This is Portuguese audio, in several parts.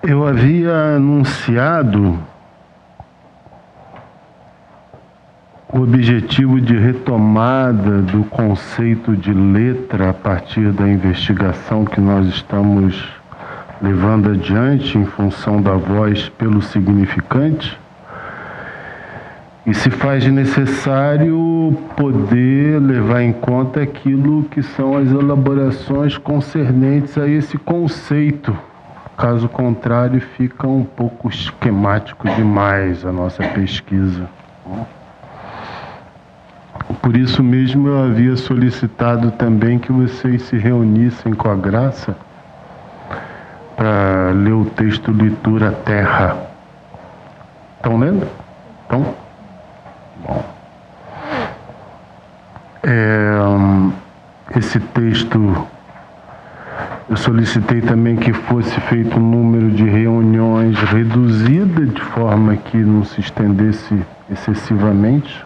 Eu havia anunciado o objetivo de retomada do conceito de letra a partir da investigação que nós estamos levando adiante em função da voz pelo significante, e se faz necessário poder levar em conta aquilo que são as elaborações concernentes a esse conceito. Caso contrário, fica um pouco esquemático demais a nossa pesquisa. Por isso mesmo eu havia solicitado também que vocês se reunissem com a Graça para ler o texto Litura Terra. Estão lendo? Estão? Bom. Esse texto eu solicitei também que fosse feito um número de reuniões reduzida, de forma que não se estendesse excessivamente.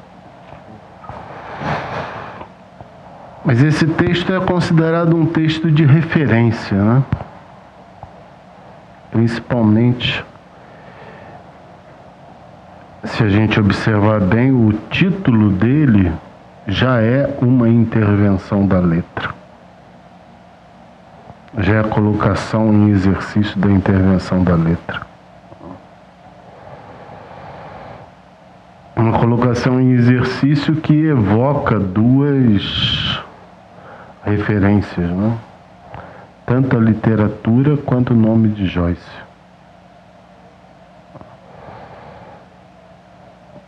Mas esse texto é considerado um texto de referência, né? Principalmente, se a gente observar bem, o título dele já é uma intervenção da letra. Já é a colocação em exercício da intervenção da letra. Uma colocação em exercício que evoca duas referências, né? Tanto a literatura quanto o nome de Joyce.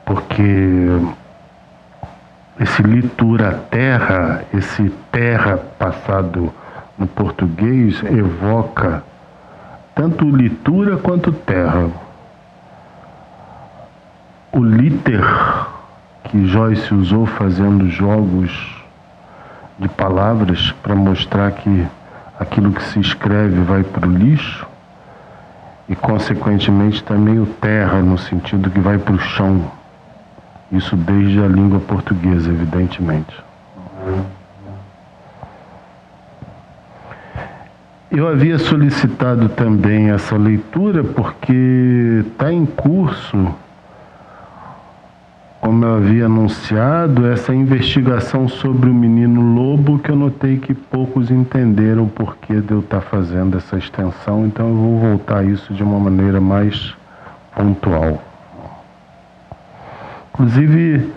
Porque esse litura terra, esse terra passado no português, evoca tanto litura quanto terra. O liter, que Joyce usou fazendo jogos de palavras para mostrar que aquilo que se escreve vai para o lixo, e consequentemente também o terra, no sentido que vai para o chão. Isso desde a língua portuguesa, evidentemente. Eu havia solicitado também essa leitura porque está em curso, como eu havia anunciado, essa investigação sobre o menino lobo, que eu notei que poucos entenderam o porquê de eu estar fazendo essa extensão, então eu vou voltar a isso de uma maneira mais pontual. Inclusive,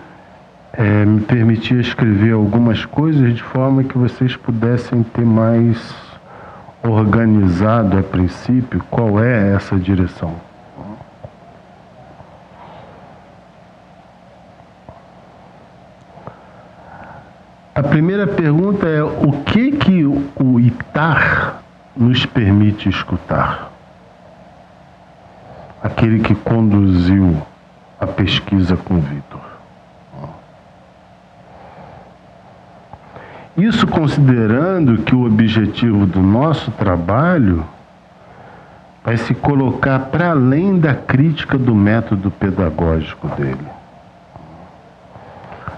me permitia escrever algumas coisas de forma que vocês pudessem ter mais organizado a princípio qual é essa direção. A primeira pergunta é: o que o ITAR nos permite escutar? Aquele que conduziu a pesquisa com o Vitor. Isso considerando que o objetivo do nosso trabalho vai se colocar para além da crítica do método pedagógico dele.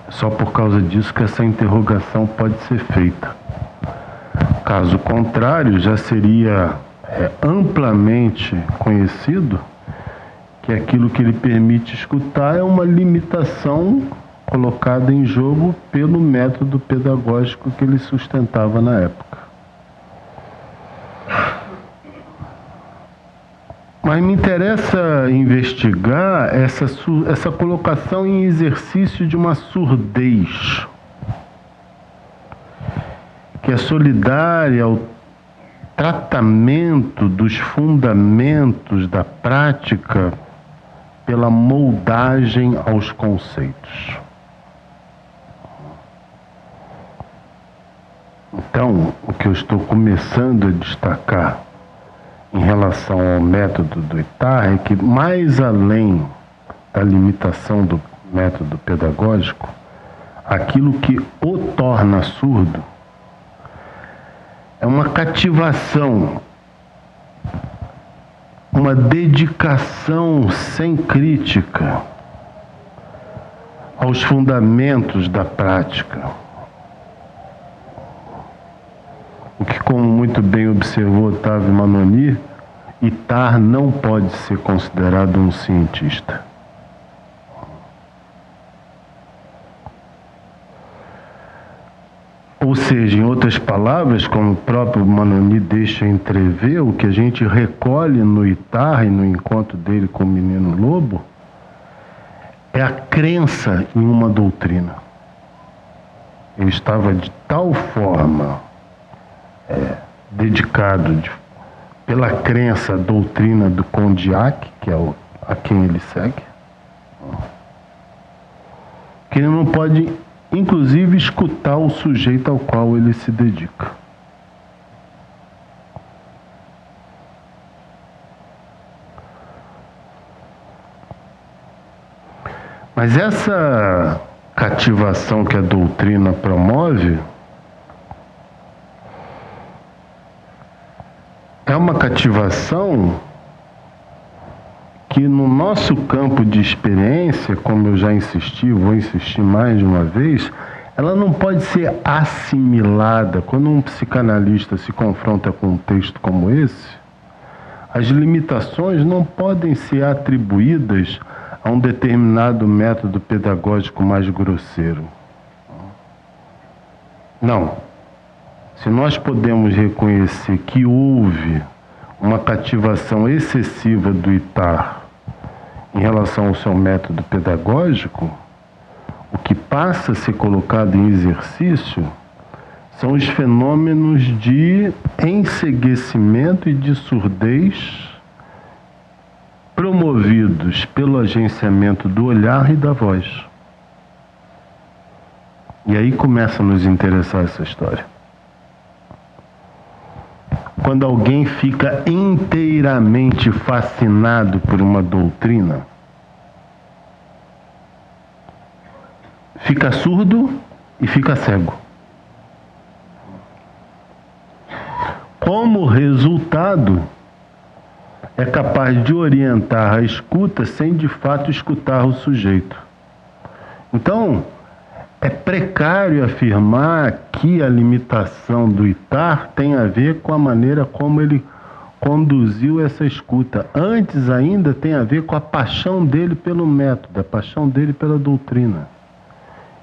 Só por causa disso que essa interrogação pode ser feita. Caso contrário, já seria amplamente conhecido que aquilo que ele permite escutar é uma limitação colocada em jogo pelo método pedagógico que ele sustentava na época. Mas me interessa investigar essa colocação em exercício de uma surdez, que é solidária ao tratamento dos fundamentos da prática pela moldagem aos conceitos. Então, o que eu estou começando a destacar em relação ao método do ITAR é que, mais além da limitação do método pedagógico, aquilo que o torna surdo é uma cativação, uma dedicação sem crítica aos fundamentos da prática. O que, como muito bem observou Otávio Manoni, Ittar não pode ser considerado um cientista. Ou seja, em outras palavras, como o próprio Manoni deixa entrever, o que a gente recolhe no Ittar e no encontro dele com o menino lobo é a crença em uma doutrina. Ele estava de tal forma dedicado pela crença à doutrina do Kondiak, que é a quem ele segue, que ele não pode, inclusive, escutar o sujeito ao qual ele se dedica. Mas essa cativação que a doutrina promove é uma cativação que no nosso campo de experiência, como eu já insisti, vou insistir mais de uma vez, ela não pode ser assimilada. Quando um psicanalista se confronta com um texto como esse, as limitações não podem ser atribuídas a um determinado método pedagógico mais grosseiro. Não. Se nós podemos reconhecer que houve uma cativação excessiva do Ittar em relação ao seu método pedagógico, o que passa a ser colocado em exercício são os fenômenos de enceguecimento e de surdez promovidos pelo agenciamento do olhar e da voz. E aí começa a nos interessar essa história. Quando alguém fica inteiramente fascinado por uma doutrina, fica surdo e fica cego. Como resultado, é capaz de orientar a escuta sem de fato escutar o sujeito. Então, é precário afirmar que a limitação do Ittar tem a ver com a maneira como ele conduziu essa escuta. Antes ainda tem a ver com a paixão dele pelo método, a paixão dele pela doutrina.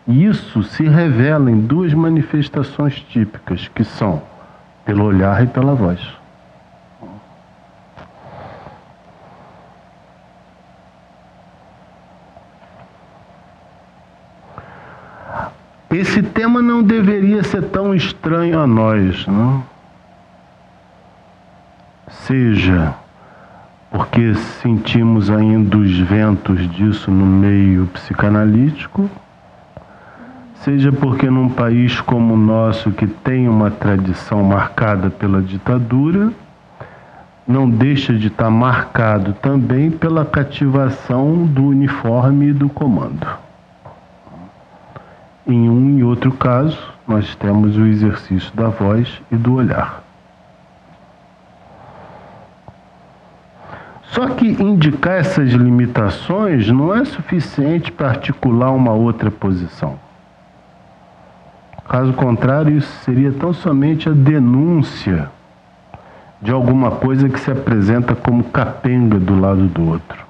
E isso se revela em duas manifestações típicas, que são pelo olhar e pela voz. Esse tema não deveria ser tão estranho a nós, não? Seja porque sentimos ainda os ventos disso no meio psicanalítico, seja porque num país como o nosso, que tem uma tradição marcada pela ditadura, não deixa de estar marcado também pela cativação do uniforme e do comando. Em um e outro caso, nós temos o exercício da voz e do olhar. Só que indicar essas limitações não é suficiente para articular uma outra posição. Caso contrário, isso seria tão somente a denúncia de alguma coisa que se apresenta como capenga do lado do outro.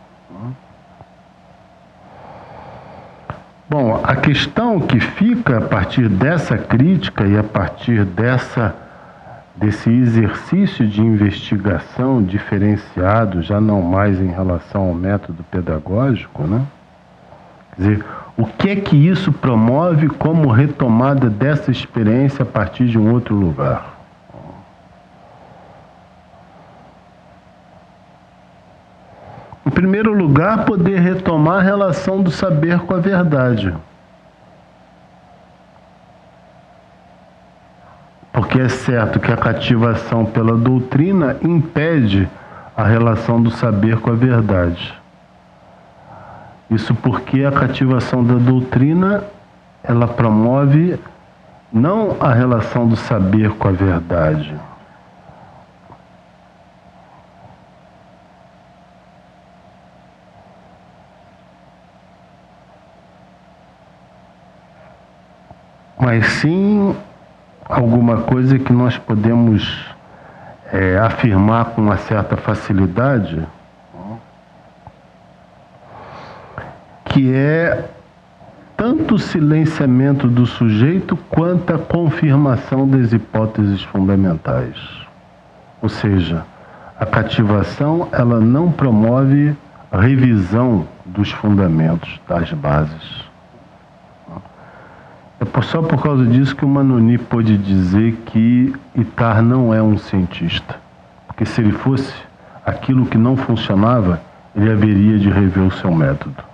Bom, a questão que fica a partir dessa crítica e a partir desse exercício de investigação diferenciado, já não mais em relação ao método pedagógico, né? Quer dizer, o que é que isso promove como retomada dessa experiência a partir de um outro lugar? Em primeiro lugar, poder retomar a relação do saber com a verdade. Porque é certo que a cativação pela doutrina impede a relação do saber com a verdade. Isso porque a cativação da doutrina, ela promove não a relação do saber com a verdade, mas sim alguma coisa que nós podemos afirmar com uma certa facilidade, que é tanto o silenciamento do sujeito quanto a confirmação das hipóteses fundamentais. Ou seja, a cativação, ela não promove a revisão dos fundamentos, das bases. É só por causa disso que o Manoni pôde dizer que Ittar não é um cientista. Porque se ele fosse, aquilo que não funcionava, ele haveria de rever o seu método.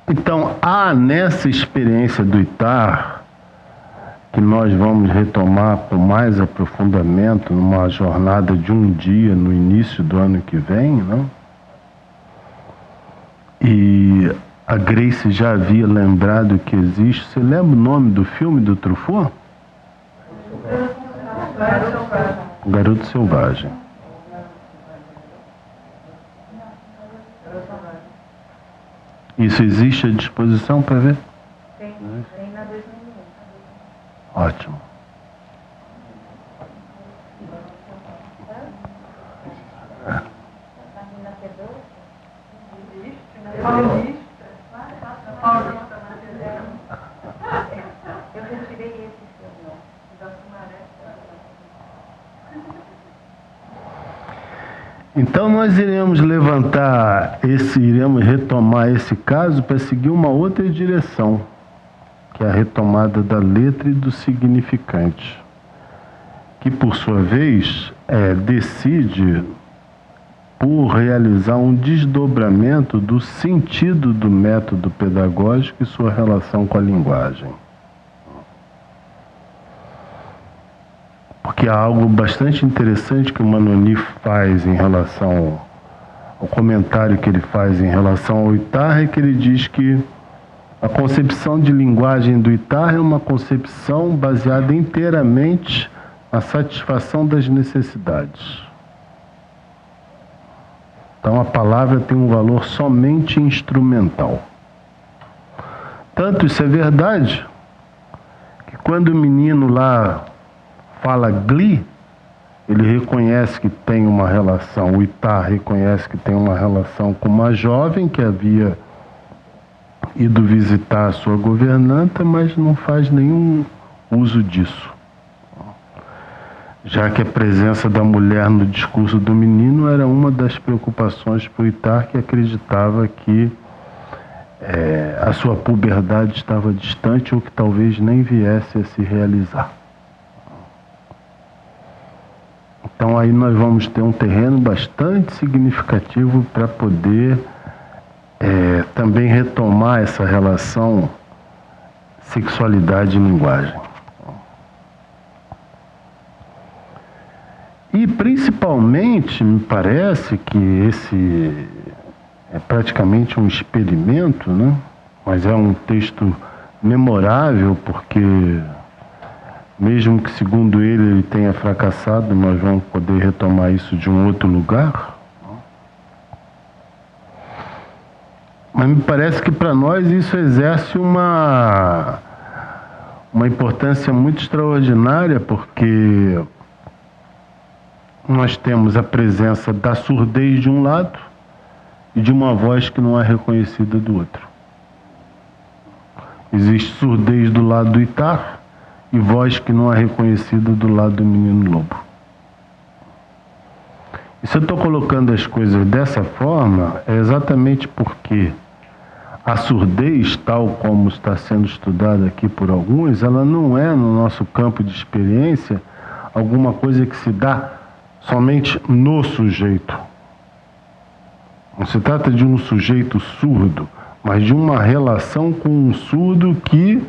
Então, há nessa experiência do Ittar, que nós vamos retomar com mais aprofundamento numa jornada de um dia no início do ano que vem, não? E a Grace já havia lembrado que existe. Você lembra o nome do filme do Truffaut? O Garoto Selvagem. Isso existe à disposição para ver? Tem na 2001. Ótimo. Eu retirei esse filme, da Sumaré. Então nós iremos iremos retomar esse caso para seguir uma outra direção, que é a retomada da letra e do significante, que por sua vez decide por realizar um desdobramento do sentido do método pedagógico e sua relação com a linguagem. Porque há algo bastante interessante que o Manoni faz em relação ao comentário que ele faz em relação ao Ittar, é que ele diz que a concepção de linguagem do Ittar é uma concepção baseada inteiramente na satisfação das necessidades. Então a palavra tem um valor somente instrumental. Tanto isso é verdade, que quando o menino lá fala gli, ele reconhece que tem uma relação, o Ittar reconhece que tem uma relação com uma jovem que havia ido visitar a sua governanta, mas não faz nenhum uso disso. Já que a presença da mulher no discurso do menino era uma das preocupações para o Ittar, que acreditava que a sua puberdade estava distante ou que talvez nem viesse a se realizar. Então aí nós vamos ter um terreno bastante significativo para poder também retomar essa relação sexualidade e linguagem. E principalmente, me parece que esse é praticamente um experimento, né? Mas é um texto memorável, porque mesmo que segundo ele tenha fracassado, nós vamos poder retomar isso de um outro lugar. Mas me parece que para nós isso exerce uma importância muito extraordinária, porque nós temos a presença da surdez de um lado e de uma voz que não é reconhecida do outro. Existe surdez do lado do Ittar e voz que não é reconhecida do lado do menino lobo. E se eu estou colocando as coisas dessa forma, é exatamente porque a surdez, tal como está sendo estudada aqui por alguns, ela não é, no nosso campo de experiência, alguma coisa que se dá somente no sujeito. Não se trata de um sujeito surdo, mas de uma relação com um surdo que,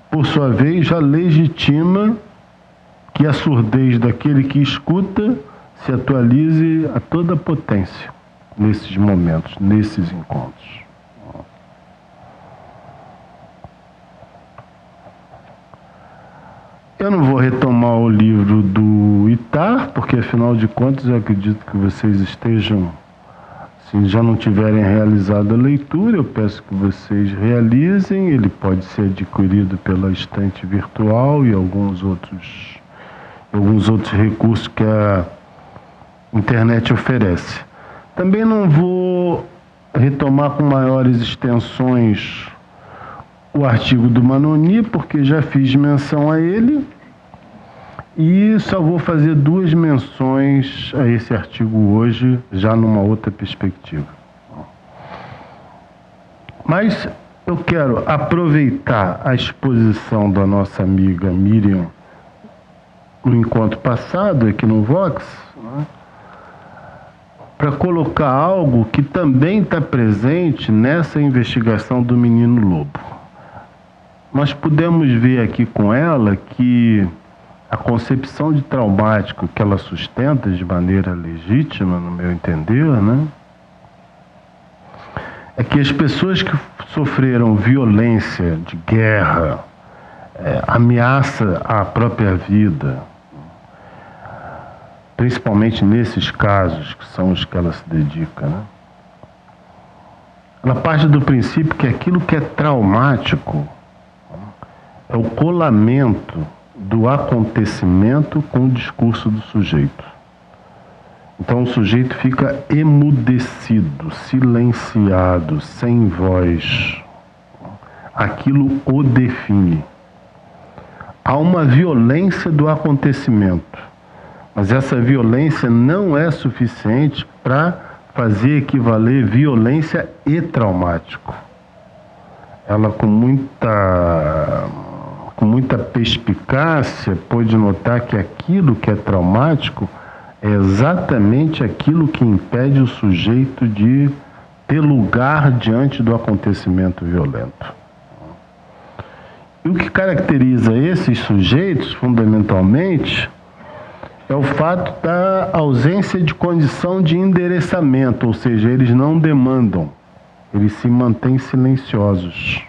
por sua vez, já legitima que a surdez daquele que escuta se atualize a toda potência nesses momentos, nesses encontros. Eu não vou retomar o livro do Ittar, porque afinal de contas eu acredito que vocês estejam Se já não tiverem realizado a leitura, eu peço que vocês realizem. Ele pode ser adquirido pela estante virtual e alguns outros recursos que a internet oferece. Também não vou retomar com maiores extensões o artigo do Manoni, porque já fiz menção a ele, e só vou fazer 2 menções a esse artigo hoje, já numa outra perspectiva. Mas eu quero aproveitar a exposição da nossa amiga Miriam no encontro passado aqui no Vox, né, para colocar algo que também está presente nessa investigação do Menino Lobo. Nós pudemos ver aqui com ela que a concepção de traumático que ela sustenta de maneira legítima, no meu entender, né, é que as pessoas que sofreram violência de guerra, ameaça à própria vida, principalmente nesses casos, que são os que ela se dedica, né, ela parte do princípio que aquilo que é traumático é o colamento do acontecimento com o discurso do sujeito. Então o sujeito fica emudecido, silenciado, sem voz. Aquilo o define. Há uma violência do acontecimento, mas essa violência não é suficiente para fazer equivaler violência e traumático. Ela com muita perspicácia pôde notar que aquilo que é traumático é exatamente aquilo que impede o sujeito de ter lugar diante do acontecimento violento. E o que caracteriza esses sujeitos, fundamentalmente, é o fato da ausência de condição de endereçamento, ou seja, eles não demandam, eles se mantêm silenciosos.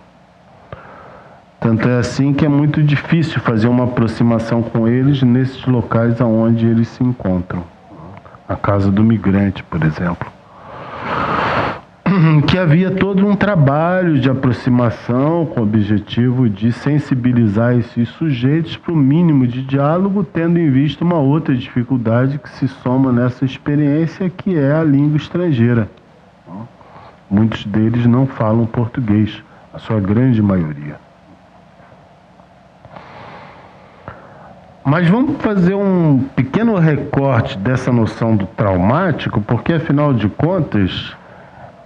Tanto é assim que é muito difícil fazer uma aproximação com eles nesses locais onde eles se encontram. A casa do migrante, por exemplo. Que havia todo um trabalho de aproximação com o objetivo de sensibilizar esses sujeitos para o mínimo de diálogo, tendo em vista uma outra dificuldade que se soma nessa experiência, que é a língua estrangeira. Muitos deles não falam português, a sua grande maioria. Mas vamos fazer um pequeno recorte dessa noção do traumático, porque afinal de contas,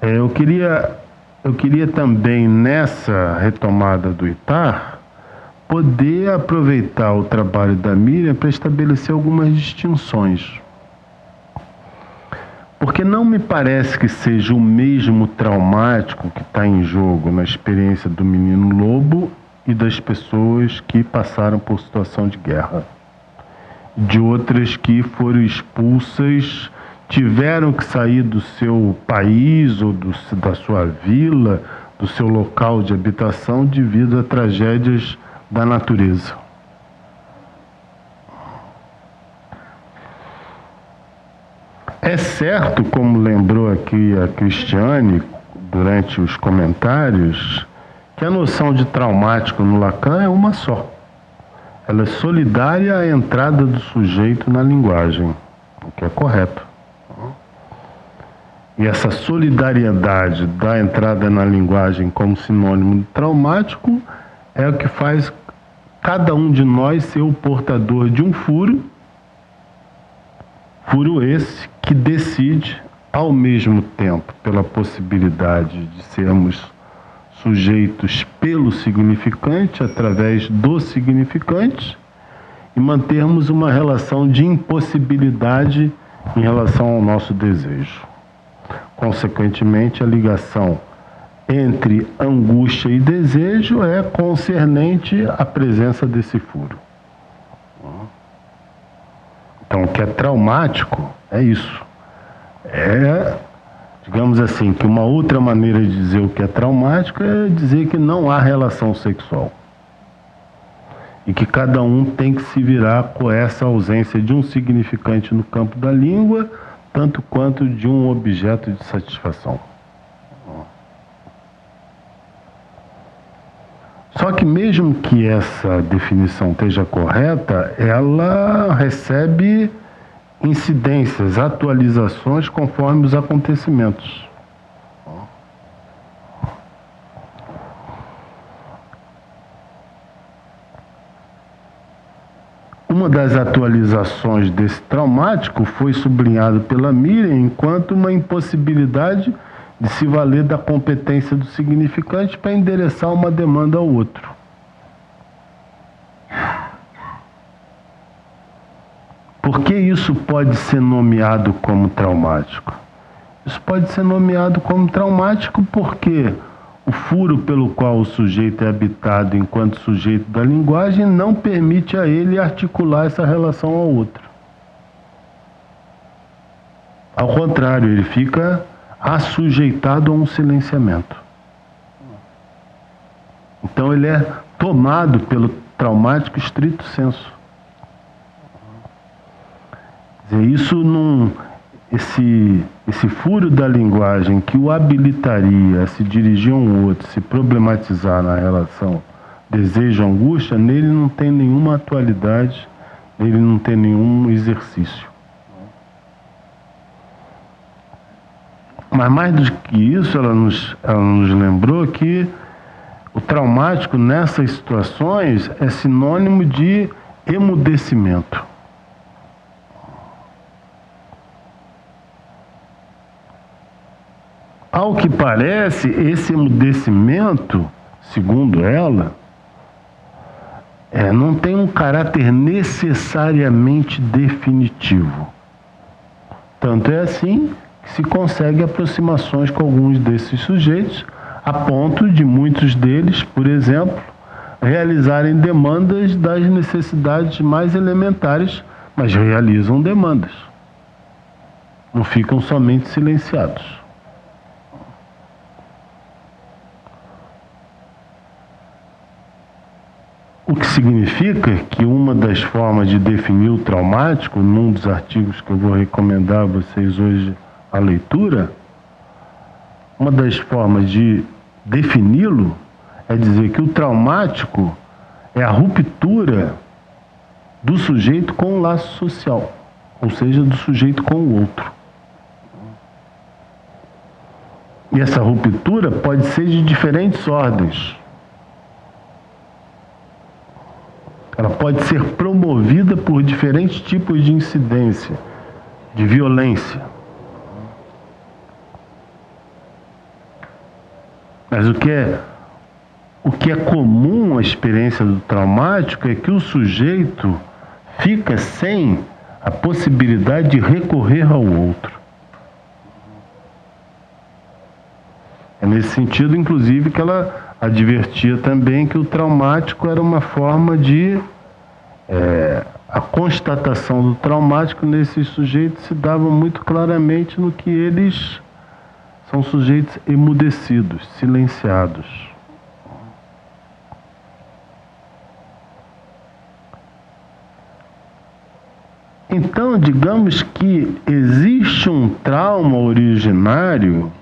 eu queria também, nessa retomada do ITAR, poder aproveitar o trabalho da Miriam para estabelecer algumas distinções. Porque não me parece que seja o mesmo traumático que está em jogo na experiência do Menino Lobo e das pessoas que passaram por situação de guerra. De outras que foram expulsas, tiveram que sair do seu país ou da sua vila, do seu local de habitação, devido a tragédias da natureza. É certo, como lembrou aqui a Cristiane durante os comentários, que a noção de traumático no Lacan é uma só. Ela é solidária à entrada do sujeito na linguagem, o que é correto. E essa solidariedade da entrada na linguagem como sinônimo de traumático é o que faz cada um de nós ser o portador de um furo esse que decide, ao mesmo tempo, pela possibilidade de sermos sujeitos pelo significante, através do significante, e mantermos uma relação de impossibilidade em relação ao nosso desejo. Consequentemente, a ligação entre angústia e desejo é concernente à presença desse furo. Então, o que é traumático é isso. Digamos assim, que uma outra maneira de dizer o que é traumático é dizer que não há relação sexual. E que cada um tem que se virar com essa ausência de um significante no campo da língua tanto quanto de um objeto de satisfação. Só que mesmo que essa definição esteja correta, ela recebe incidências, atualizações conforme os acontecimentos. Uma das atualizações desse traumático foi sublinhado pela Miriam enquanto uma impossibilidade de se valer da competência do significante para endereçar uma demanda ao outro. Por que isso pode ser nomeado como traumático? Isso pode ser nomeado como traumático porque o furo pelo qual o sujeito é habitado enquanto sujeito da linguagem não permite a ele articular essa relação ao outro. Ao contrário, ele fica assujeitado a um silenciamento. Então ele é tomado pelo traumático estrito sensu. Quer dizer, isso não... Esse furo da linguagem que o habilitaria a se dirigir a um outro, se problematizar na relação desejo-angústia, nele não tem nenhuma atualidade, nele não tem nenhum exercício. Mas mais do que isso, ela nos lembrou que o traumático nessas situações é sinônimo de emudecimento. Ao que parece, esse emudecimento, segundo ela, não tem um caráter necessariamente definitivo. Tanto é assim que se consegue aproximações com alguns desses sujeitos, a ponto de muitos deles, por exemplo, realizarem demandas das necessidades mais elementares, mas realizam demandas. Não ficam somente silenciados. O que significa que uma das formas de definir o traumático, num dos artigos que eu vou recomendar a vocês hoje a leitura, uma das formas de defini-lo é dizer que o traumático é a ruptura do sujeito com o laço social, ou seja, do sujeito com o outro. E essa ruptura pode ser de diferentes ordens. Ela pode ser promovida por diferentes tipos de incidência, de violência. Mas o que é comum à experiência do traumático é que o sujeito fica sem a possibilidade de recorrer ao outro. É nesse sentido, inclusive, que ela advertia também que o traumático era uma forma de... a constatação do traumático nesses sujeitos se dava muito claramente no que eles são sujeitos emudecidos, silenciados. Então, digamos que existe um trauma originário,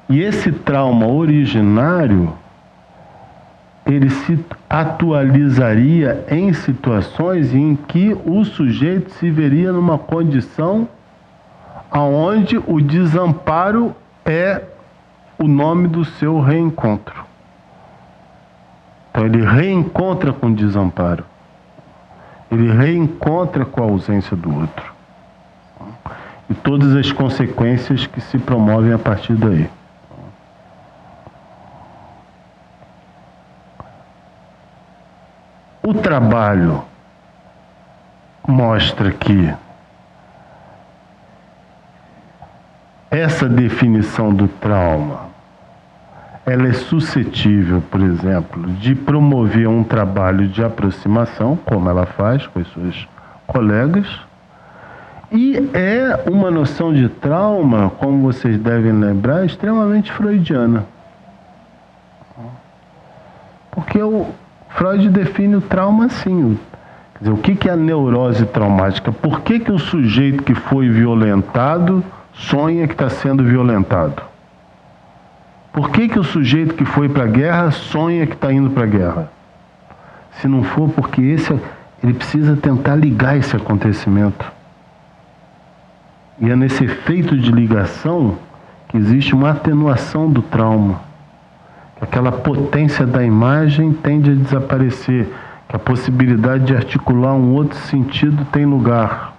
e esse trauma originário ele se atualizaria em situações em que o sujeito se veria numa condição aonde o desamparo é o nome do seu reencontro. Então ele reencontra com o desamparo. Ele reencontra com a ausência do outro. E todas as consequências que se promovem a partir daí. O trabalho mostra que essa definição do trauma, ela é suscetível, por exemplo, de promover um trabalho de aproximação, como ela faz com as suas colegas, e é uma noção de trauma, como vocês devem lembrar, extremamente freudiana. Porque Freud define o trauma assim, Quer dizer, o que é a neurose traumática? Por que o sujeito que foi violentado sonha que está sendo violentado? Por que o sujeito que foi para a guerra sonha que está indo para a guerra? Se não for porque ele precisa tentar ligar esse acontecimento. E é nesse efeito de ligação que existe uma atenuação do trauma. Que aquela potência da imagem tende a desaparecer. Que a possibilidade de articular um outro sentido tem lugar.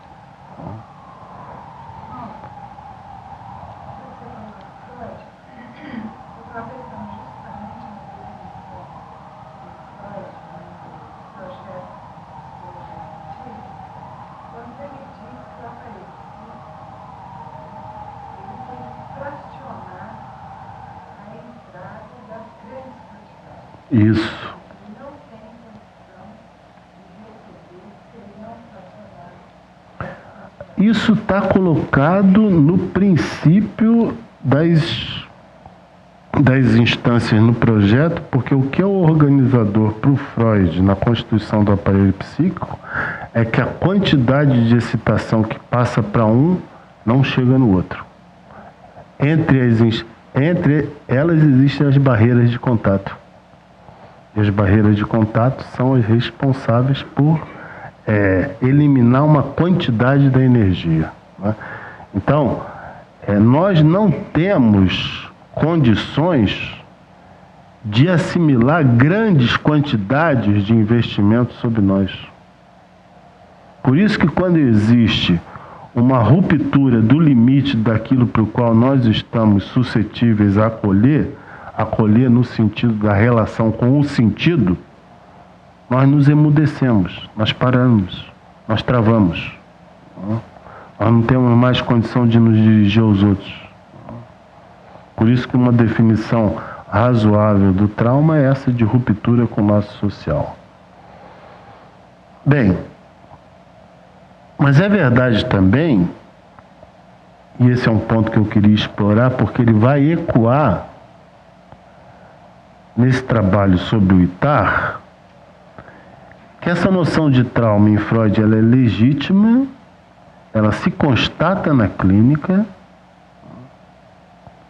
Isso. Isso está colocado no princípio das instâncias no projeto, porque o que é o organizador para o Freud na constituição do aparelho psíquico é que a quantidade de excitação que passa para um não chega no outro. Entre elas existem as barreiras de contato. E as barreiras de contato são as responsáveis por eliminar uma quantidade da energia, né? Então, nós não temos condições de assimilar grandes quantidades de investimento sobre nós. Por isso que quando existe uma ruptura do limite daquilo para o qual nós estamos suscetíveis a acolher no sentido da relação com o sentido, nós nos emudecemos, nós paramos, nós travamos. Nós não temos mais condição de nos dirigir aos outros. Por isso que uma definição razoável do trauma é essa de ruptura com o laço social. Bem, mas é verdade também, e esse é um ponto que eu queria explorar, porque ele vai ecoar nesse trabalho sobre o ITAR, que essa noção de trauma em Freud ela é legítima, ela se constata na clínica,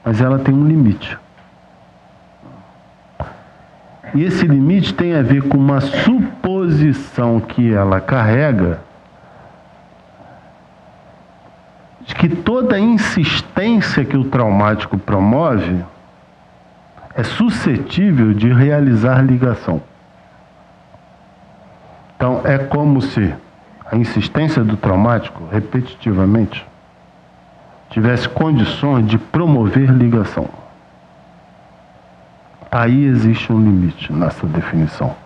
mas ela tem um limite. E esse limite tem a ver com uma suposição que ela carrega de que toda insistência que o traumático promove é suscetível de realizar ligação. Então, é como se a insistência do traumático, repetitivamente, tivesse condições de promover ligação. Aí existe um limite nessa definição.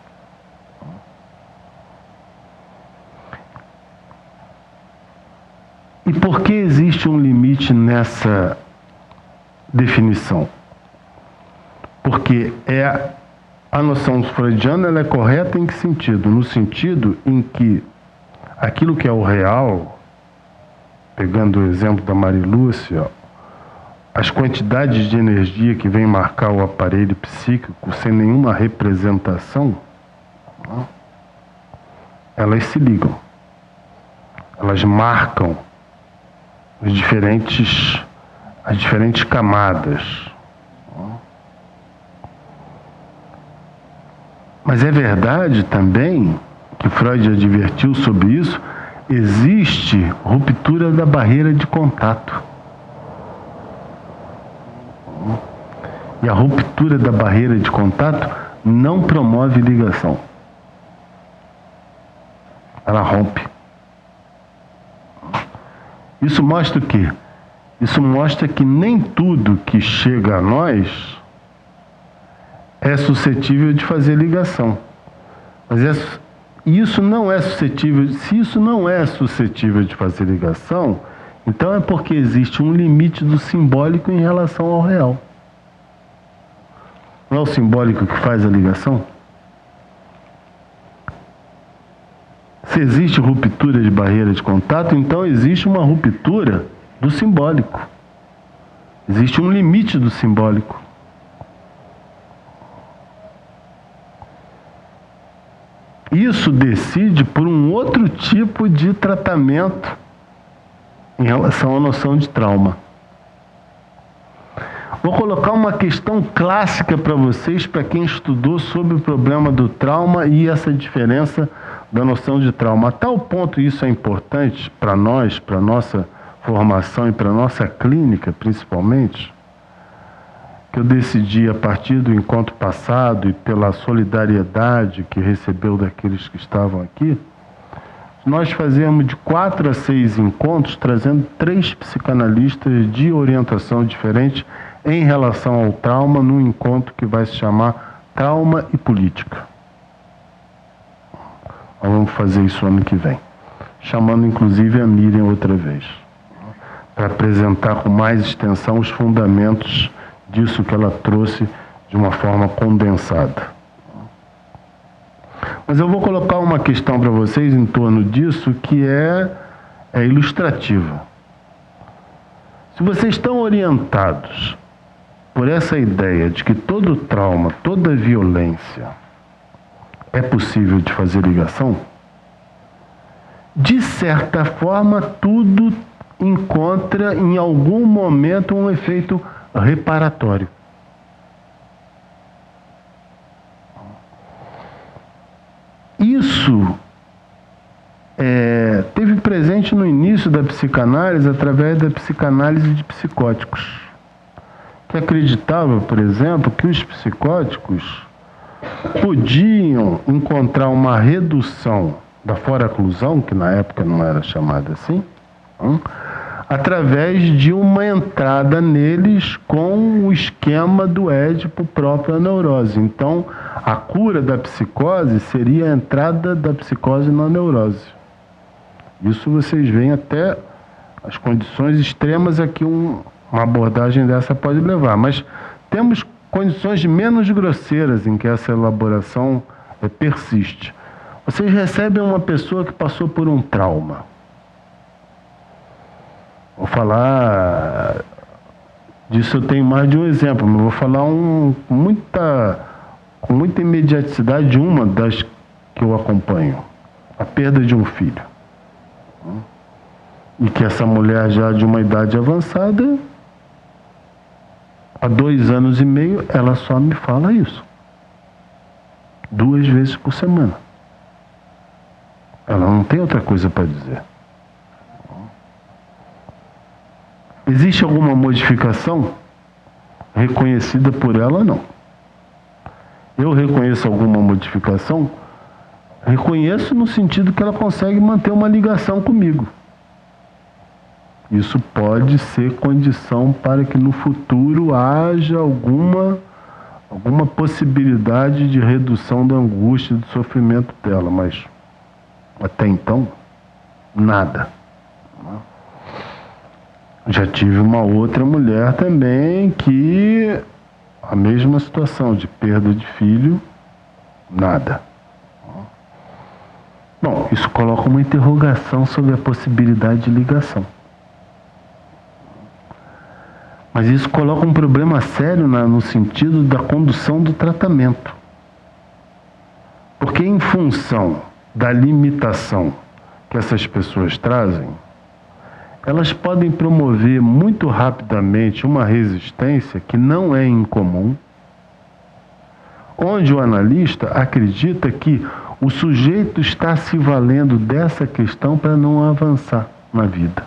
E por que existe um limite nessa definição? Porque a noção freudiana ela é correta em que sentido? No sentido em que aquilo que é o real, pegando o exemplo da Marilúcia, as quantidades de energia que vem marcar o aparelho psíquico sem nenhuma representação, elas se ligam, elas marcam as diferentes camadas. Mas é verdade também que Freud advertiu sobre isso, existe ruptura da barreira de contato. E a ruptura da barreira de contato não promove ligação. Ela rompe. Isso mostra o quê? Isso mostra que nem tudo que chega a nós é suscetível de fazer ligação. Mas isso não é suscetível. Se isso não é suscetível de fazer ligação, então é porque existe um limite do simbólico em relação ao real. Não é o simbólico que faz a ligação? Se existe ruptura de barreira de contato, então existe uma ruptura do simbólico. Existe um limite do isso decide por um outro tipo de tratamento em relação à noção de trauma. Vou colocar uma questão clássica para vocês, para quem estudou sobre o problema do trauma e essa diferença da noção de trauma. A tal ponto isso é importante para nós, para a nossa formação e para a nossa clínica, principalmente, que eu decidi, a partir do encontro passado e pela solidariedade que recebeu daqueles que estavam aqui, nós fazemos de 4 a 6 encontros, trazendo 3 psicanalistas de orientação diferente em relação ao trauma, num encontro que vai se chamar Trauma e Política. Nós vamos fazer isso ano que vem, chamando inclusive a Miriam outra vez, para apresentar com mais extensão os fundamentos disso que ela trouxe de uma forma condensada. Mas eu vou colocar uma questão para vocês em torno disso que é ilustrativa. Se vocês estão orientados por essa ideia de que todo trauma, toda violência é possível de fazer ligação, de certa forma tudo encontra em algum momento um efeito reparatório. Isso teve presente no início da psicanálise através da psicanálise de psicóticos, que acreditava, por exemplo, que os psicóticos podiam encontrar uma redução da foraclusão, que na época não era chamada assim, através de uma entrada neles com o esquema do Édipo próprio à neurose. Então, a cura da psicose seria a entrada da psicose na neurose. Isso vocês veem até as condições extremas a que uma abordagem dessa pode levar. Mas temos condições menos grosseiras em que essa elaboração persiste. Vocês recebem uma pessoa que passou por um trauma. Vou falar disso, eu tenho mais de um exemplo, mas vou falar com muita imediaticidade de uma das que eu acompanho. A perda de um filho. E que essa mulher já de uma idade avançada, há 2 anos e meio, ela só me fala isso. 2 vezes por semana. Ela não tem outra coisa para dizer. Existe alguma modificação reconhecida por ela? Não. Eu reconheço alguma modificação? Reconheço no sentido que ela consegue manter uma ligação comigo. Isso pode ser condição para que no futuro haja alguma possibilidade de redução da angústia e do sofrimento dela, mas até então, nada. Já tive uma outra mulher também que a mesma situação de perda de filho, nada. Bom, isso coloca uma interrogação sobre a possibilidade de ligação. Mas isso coloca um problema sério no sentido da condução do tratamento. Porque em função da limitação que essas pessoas trazem, elas podem promover muito rapidamente uma resistência que não é incomum, onde o analista acredita que o sujeito está se valendo dessa questão para não avançar na vida.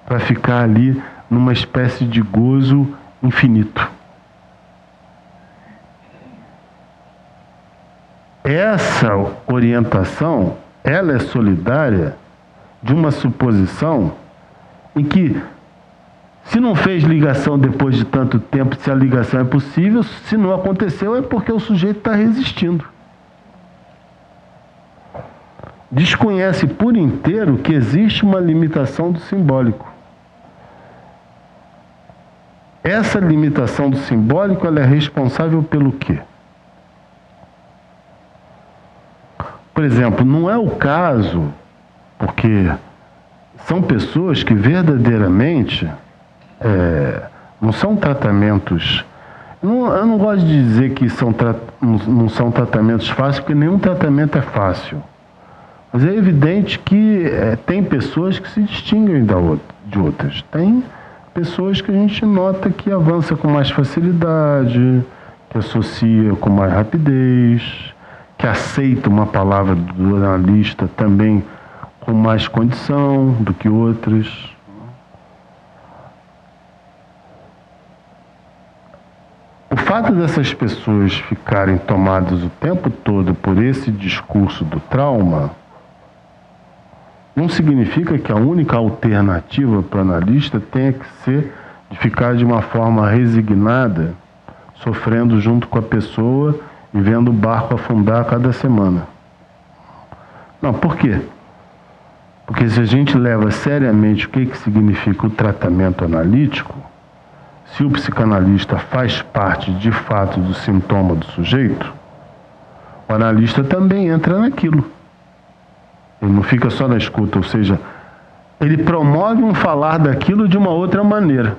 Para ficar ali numa espécie de gozo infinito. Essa orientação, ela é solidária de uma suposição em que, se não fez ligação depois de tanto tempo, se a ligação é possível, se não aconteceu é porque o sujeito está resistindo. Desconhece por inteiro que existe uma limitação do simbólico. Essa limitação do simbólico, ela é responsável pelo quê? Por exemplo, não é o caso, porque são pessoas que verdadeiramente não são tratamentos Eu não gosto de dizer que não são tratamentos fáceis, porque nenhum tratamento é fácil. Mas é evidente que tem pessoas que se distinguem de outras. Tem pessoas que a gente nota que avança com mais facilidade, que associa com mais rapidez, que aceita uma palavra do analista também com mais condição do que outras. O fato dessas pessoas ficarem tomadas o tempo todo por esse discurso do trauma não significa que a única alternativa para o analista tenha que ser de ficar de uma forma resignada, sofrendo junto com a pessoa e vendo o barco afundar a cada semana. Não, por quê? Porque se a gente leva seriamente o que significa o tratamento analítico, se o psicanalista faz parte de fato do sintoma do sujeito, o analista também entra naquilo. Ele não fica só na escuta, ou seja, ele promove um falar daquilo de uma outra maneira.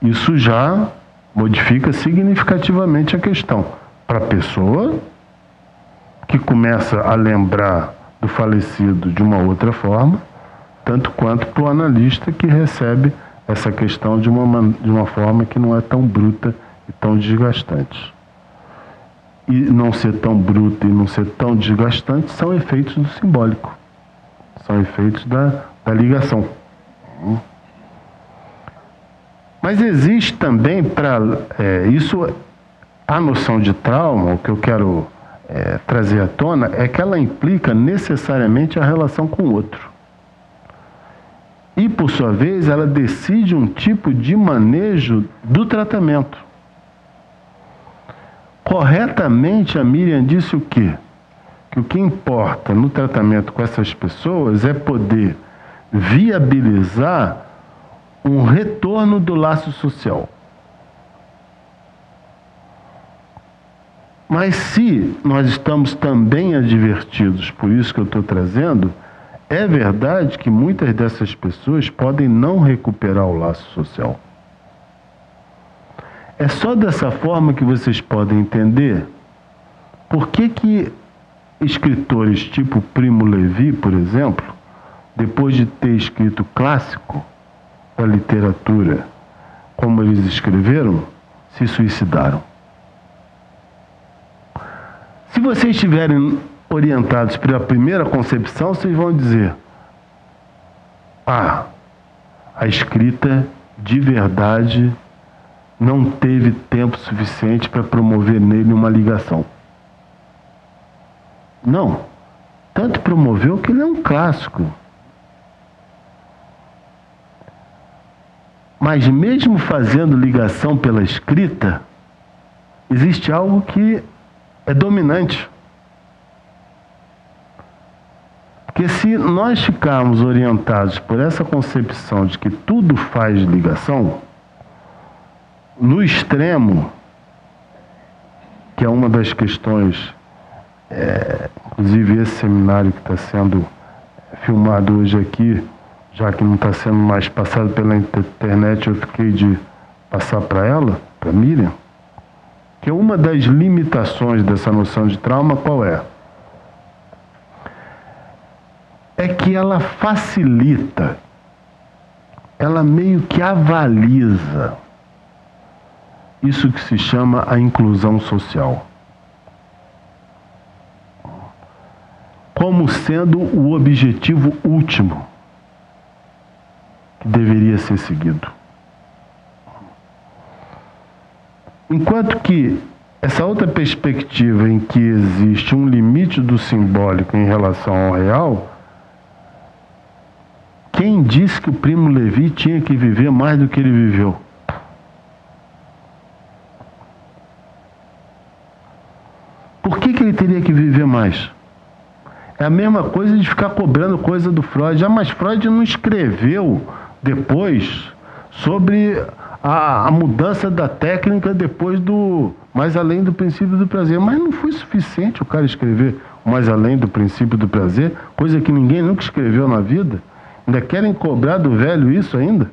Isso já modifica significativamente a questão. Para a pessoa que começa a lembrar do falecido de uma outra forma, tanto quanto para o analista que recebe essa questão de uma forma que não é tão bruta e tão desgastante. E não ser tão bruto e não ser tão desgastante são efeitos do simbólico. São efeitos da ligação. Mas existe também, a noção de trauma, o que eu quero trazer à tona, é que ela implica necessariamente a relação com o outro. E, por sua vez, ela decide um tipo de manejo do tratamento. Corretamente, a Miriam disse o quê? Que o que importa no tratamento com essas pessoas é poder viabilizar um retorno do laço social. Mas se nós estamos também advertidos, por isso que eu estou trazendo, é verdade que muitas dessas pessoas podem não recuperar o laço social. É só dessa forma que vocês podem entender por que escritores tipo Primo Levi, por exemplo, depois de ter escrito clássico da literatura, como eles escreveram, se suicidaram. Se vocês estiverem orientados pela primeira concepção, vocês vão dizer: a escrita de verdade não teve tempo suficiente para promover nele uma ligação. Não. Tanto promoveu que ele é um clássico. Mas mesmo fazendo ligação pela escrita, existe algo que é dominante. Porque se nós ficarmos orientados por essa concepção de que tudo faz ligação, no extremo, que é uma das questões, inclusive esse seminário que está sendo filmado hoje aqui, já que não está sendo mais passado pela internet, eu fiquei de passar para ela, para Miriam, que é uma das limitações dessa noção de trauma, qual é? É que ela facilita, ela meio que avaliza isso que se chama a inclusão social, como sendo o objetivo último que deveria ser seguido. Enquanto que essa outra perspectiva em que existe um limite do simbólico em relação ao real, quem disse que o Primo Levi tinha que viver mais do que ele viveu? Por que ele teria que viver mais? É a mesma coisa de ficar cobrando coisa do Freud. Mas Freud não escreveu depois sobre a mudança da técnica depois do Mais Além do Princípio do Prazer. Mas não foi suficiente o cara escrever o Mais Além do Princípio do Prazer, coisa que ninguém nunca escreveu na vida. Ainda querem cobrar do velho isso ainda?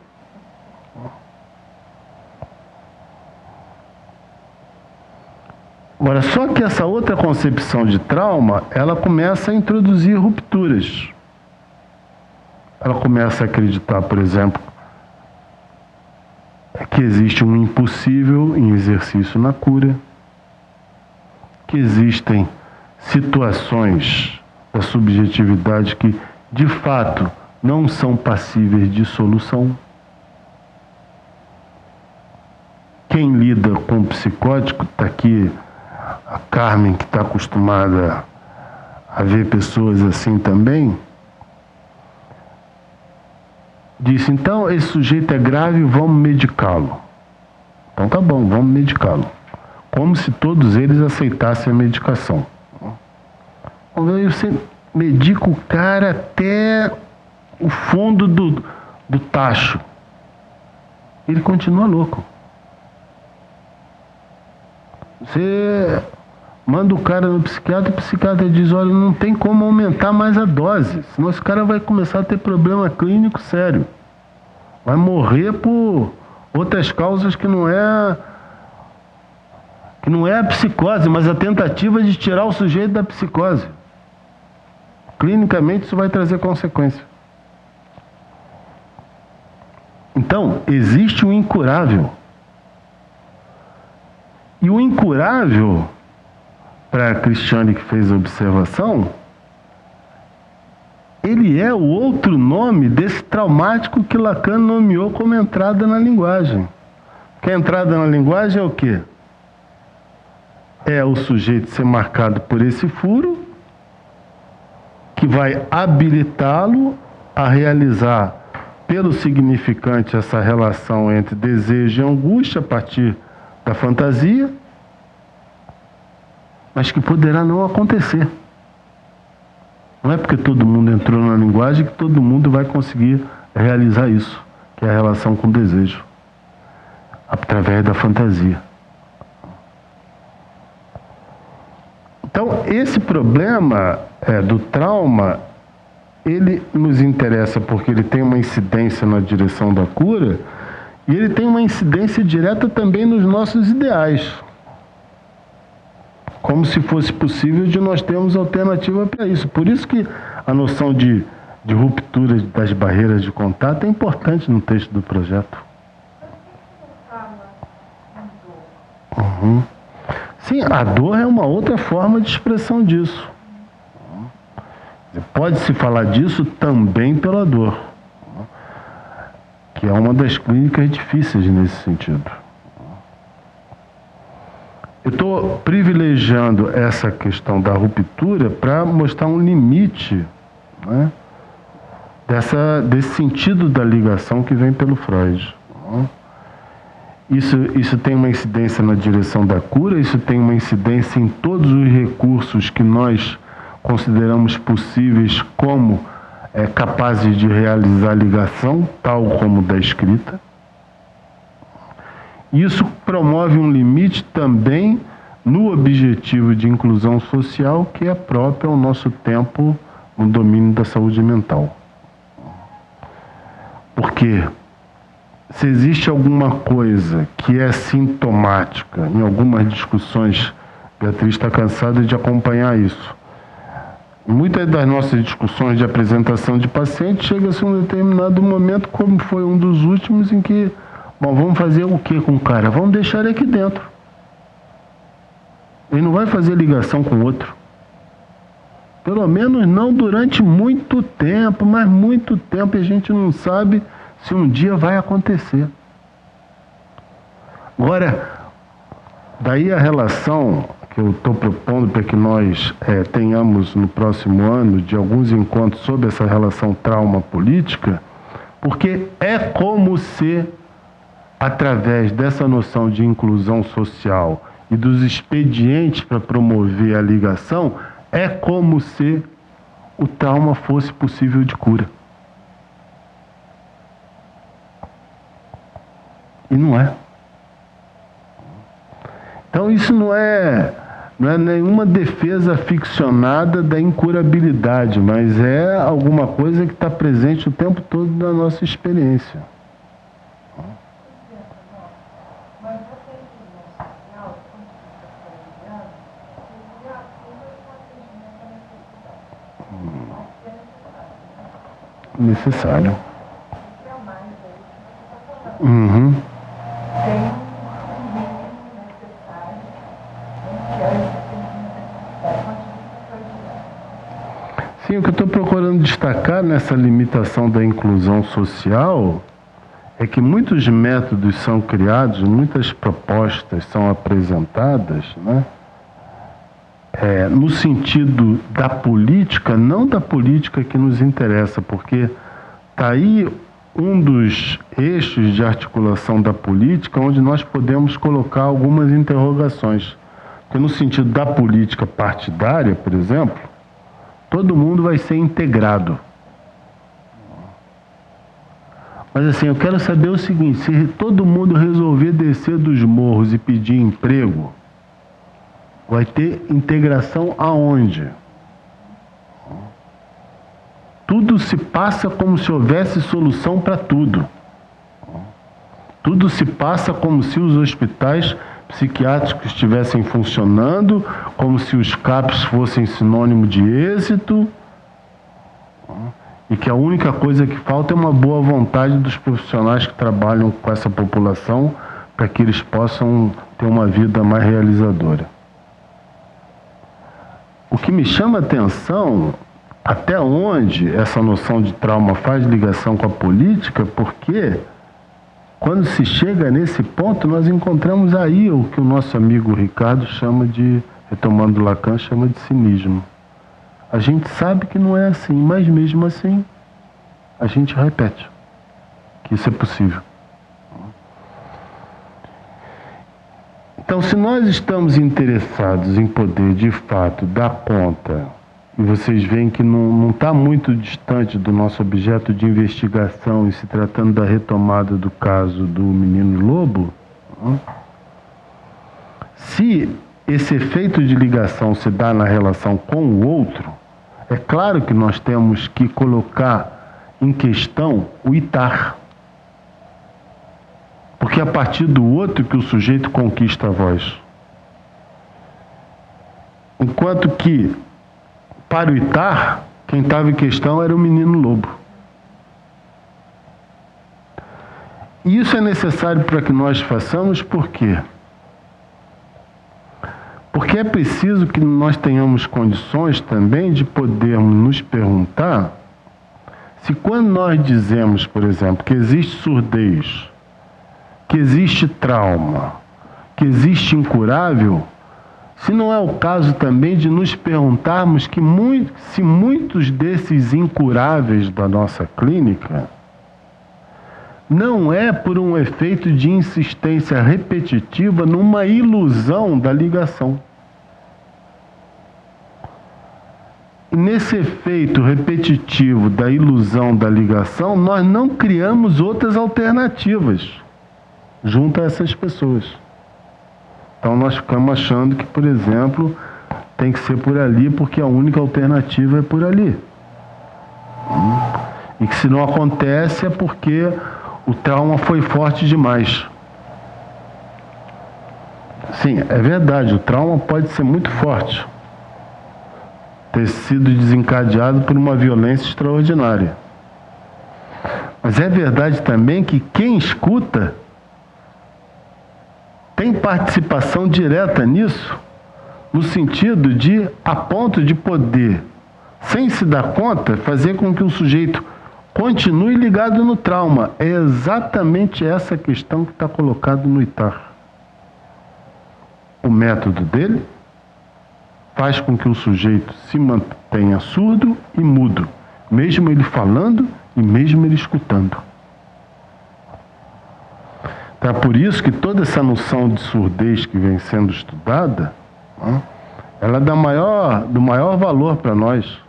Agora, só que essa outra concepção de trauma, ela começa a introduzir rupturas. Ela começa a acreditar, por exemplo, que existe um impossível em exercício na cura, que existem situações da subjetividade que, de fato, não são passíveis de solução. Quem lida com psicótico, está aqui a Carmen, que está acostumada a ver pessoas assim também, disse, então, esse sujeito é grave, vamos medicá-lo. Então tá bom, vamos medicá-lo. Como se todos eles aceitassem a medicação. Você medica o cara até o fundo do tacho. Ele continua louco. Você manda o cara no psiquiatra, o psiquiatra diz, olha, não tem como aumentar mais a dose, senão esse cara vai começar a ter problema clínico sério. Vai morrer por outras causas que não é a psicose, mas a tentativa de tirar o sujeito da psicose. Clinicamente isso vai trazer consequência. Então, existe o incurável. E o incurável, para a Cristiane que fez a observação, ele é o outro nome desse traumático que Lacan nomeou como entrada na linguagem. Que a entrada na linguagem é o quê? É o sujeito ser marcado por esse furo, que vai habilitá-lo a realizar pelo significante essa relação entre desejo e angústia a partir da fantasia, mas que poderá não acontecer. Não é porque todo mundo entrou na linguagem que todo mundo vai conseguir realizar isso, que é a relação com o desejo, através da fantasia. Então, esse problema do trauma, ele nos interessa porque ele tem uma incidência na direção da cura e ele tem uma incidência direta também nos nossos ideais. Como se fosse possível de nós termos alternativa para isso. Por isso que a noção de ruptura das barreiras de contato é importante no texto do projeto. Uhum. Sim, a dor é uma outra forma de expressão disso. Pode-se falar disso também pela dor, que é uma das clínicas difíceis nesse sentido. Eu estou privilegiando essa questão da ruptura para mostrar um limite, né, desse sentido da ligação que vem pelo Freud. Isso tem uma incidência na direção da cura, isso tem uma incidência em todos os recursos que nós consideramos possíveis como capazes de realizar a ligação, tal como da escrita. Isso promove um limite também no objetivo de inclusão social que é próprio ao nosso tempo no domínio da saúde mental. Porque se existe alguma coisa que é sintomática, em algumas discussões, Beatriz está cansada de acompanhar isso. Em muitas das nossas discussões de apresentação de paciente, chega-se a um determinado momento, como foi um dos últimos, em que, bom, vamos fazer o que com o cara? Vamos deixar ele aqui dentro. Ele não vai fazer ligação com o outro. Pelo menos não durante muito tempo, mas muito tempo, e a gente não sabe se um dia vai acontecer. Agora, daí a relação que eu estou propondo para que nós tenhamos no próximo ano de alguns encontros sobre essa relação trauma-política, porque é como se, através dessa noção de inclusão social e dos expedientes para promover a ligação, é como se o trauma fosse possível de cura. E não é. Então isso não é nenhuma defesa ficcionada da incurabilidade, mas é alguma coisa que está presente o tempo todo na nossa experiência. Mas a inclusão social, como você está falando, necessário. Que é o mais aí que você está falando. Uhum. Tem um mínimo necessário, que é esse mínimo necessário. Sim, o que eu estou procurando destacar nessa limitação da inclusão social é que muitos métodos são criados, muitas propostas são apresentadas, né? No sentido da política, não da política que nos interessa, porque está aí um dos eixos de articulação da política onde nós podemos colocar algumas interrogações. Porque no sentido da política partidária, por exemplo, todo mundo vai ser integrado. Mas assim, eu quero saber o seguinte, se todo mundo resolver descer dos morros e pedir emprego, vai ter integração aonde? Tudo se passa como se houvesse solução para tudo. Tudo se passa como se os hospitais psiquiátricos estivessem funcionando, como se os CAPs fossem sinônimo de êxito, e que a única coisa que falta é uma boa vontade dos profissionais que trabalham com essa população para que eles possam ter uma vida mais realizadora. O que me chama a atenção, até onde essa noção de trauma faz ligação com a política, porque quando se chega nesse ponto, nós encontramos aí o que o nosso amigo Ricardo chama de, retomando Lacan, chama de cinismo. A gente sabe que não é assim, mas mesmo assim, a gente repete que isso é possível. Então, se nós estamos interessados em poder, de fato, dar conta, e vocês veem que não está muito distante do nosso objeto de investigação, e se tratando da retomada do caso do menino lobo, se esse efeito de ligação se dá na relação com o outro, é claro que nós temos que colocar em questão o itar. Porque é a partir do outro que o sujeito conquista a voz. Enquanto que, para o itar, quem estava em questão era o menino lobo. E isso é necessário para que nós façamos, por quê? Porque é preciso que nós tenhamos condições também de podermos nos perguntar se quando nós dizemos, por exemplo, que existe surdez, que existe trauma, que existe incurável, se não é o caso também de nos perguntarmos que se muitos desses incuráveis da nossa clínica não é por um efeito de insistência repetitiva numa ilusão da ligação. E nesse efeito repetitivo da ilusão da ligação, nós não criamos outras alternativas junto a essas pessoas. Então nós ficamos achando que, por exemplo, tem que ser por ali porque a única alternativa é por ali. E que se não acontece é porque o trauma foi forte demais. Sim, é verdade, o trauma pode ser muito forte. Ter sido desencadeado por uma violência extraordinária. Mas é verdade também que quem escuta tem participação direta nisso, no sentido de, a ponto de poder, sem se dar conta, fazer com que o sujeito continue ligado no trauma. É exatamente essa questão que está colocada no itar. O método dele faz com que o sujeito se mantenha surdo e mudo, mesmo ele falando e mesmo ele escutando. Então, é por isso que toda essa noção de surdez que vem sendo estudada, ela é do maior valor para nós.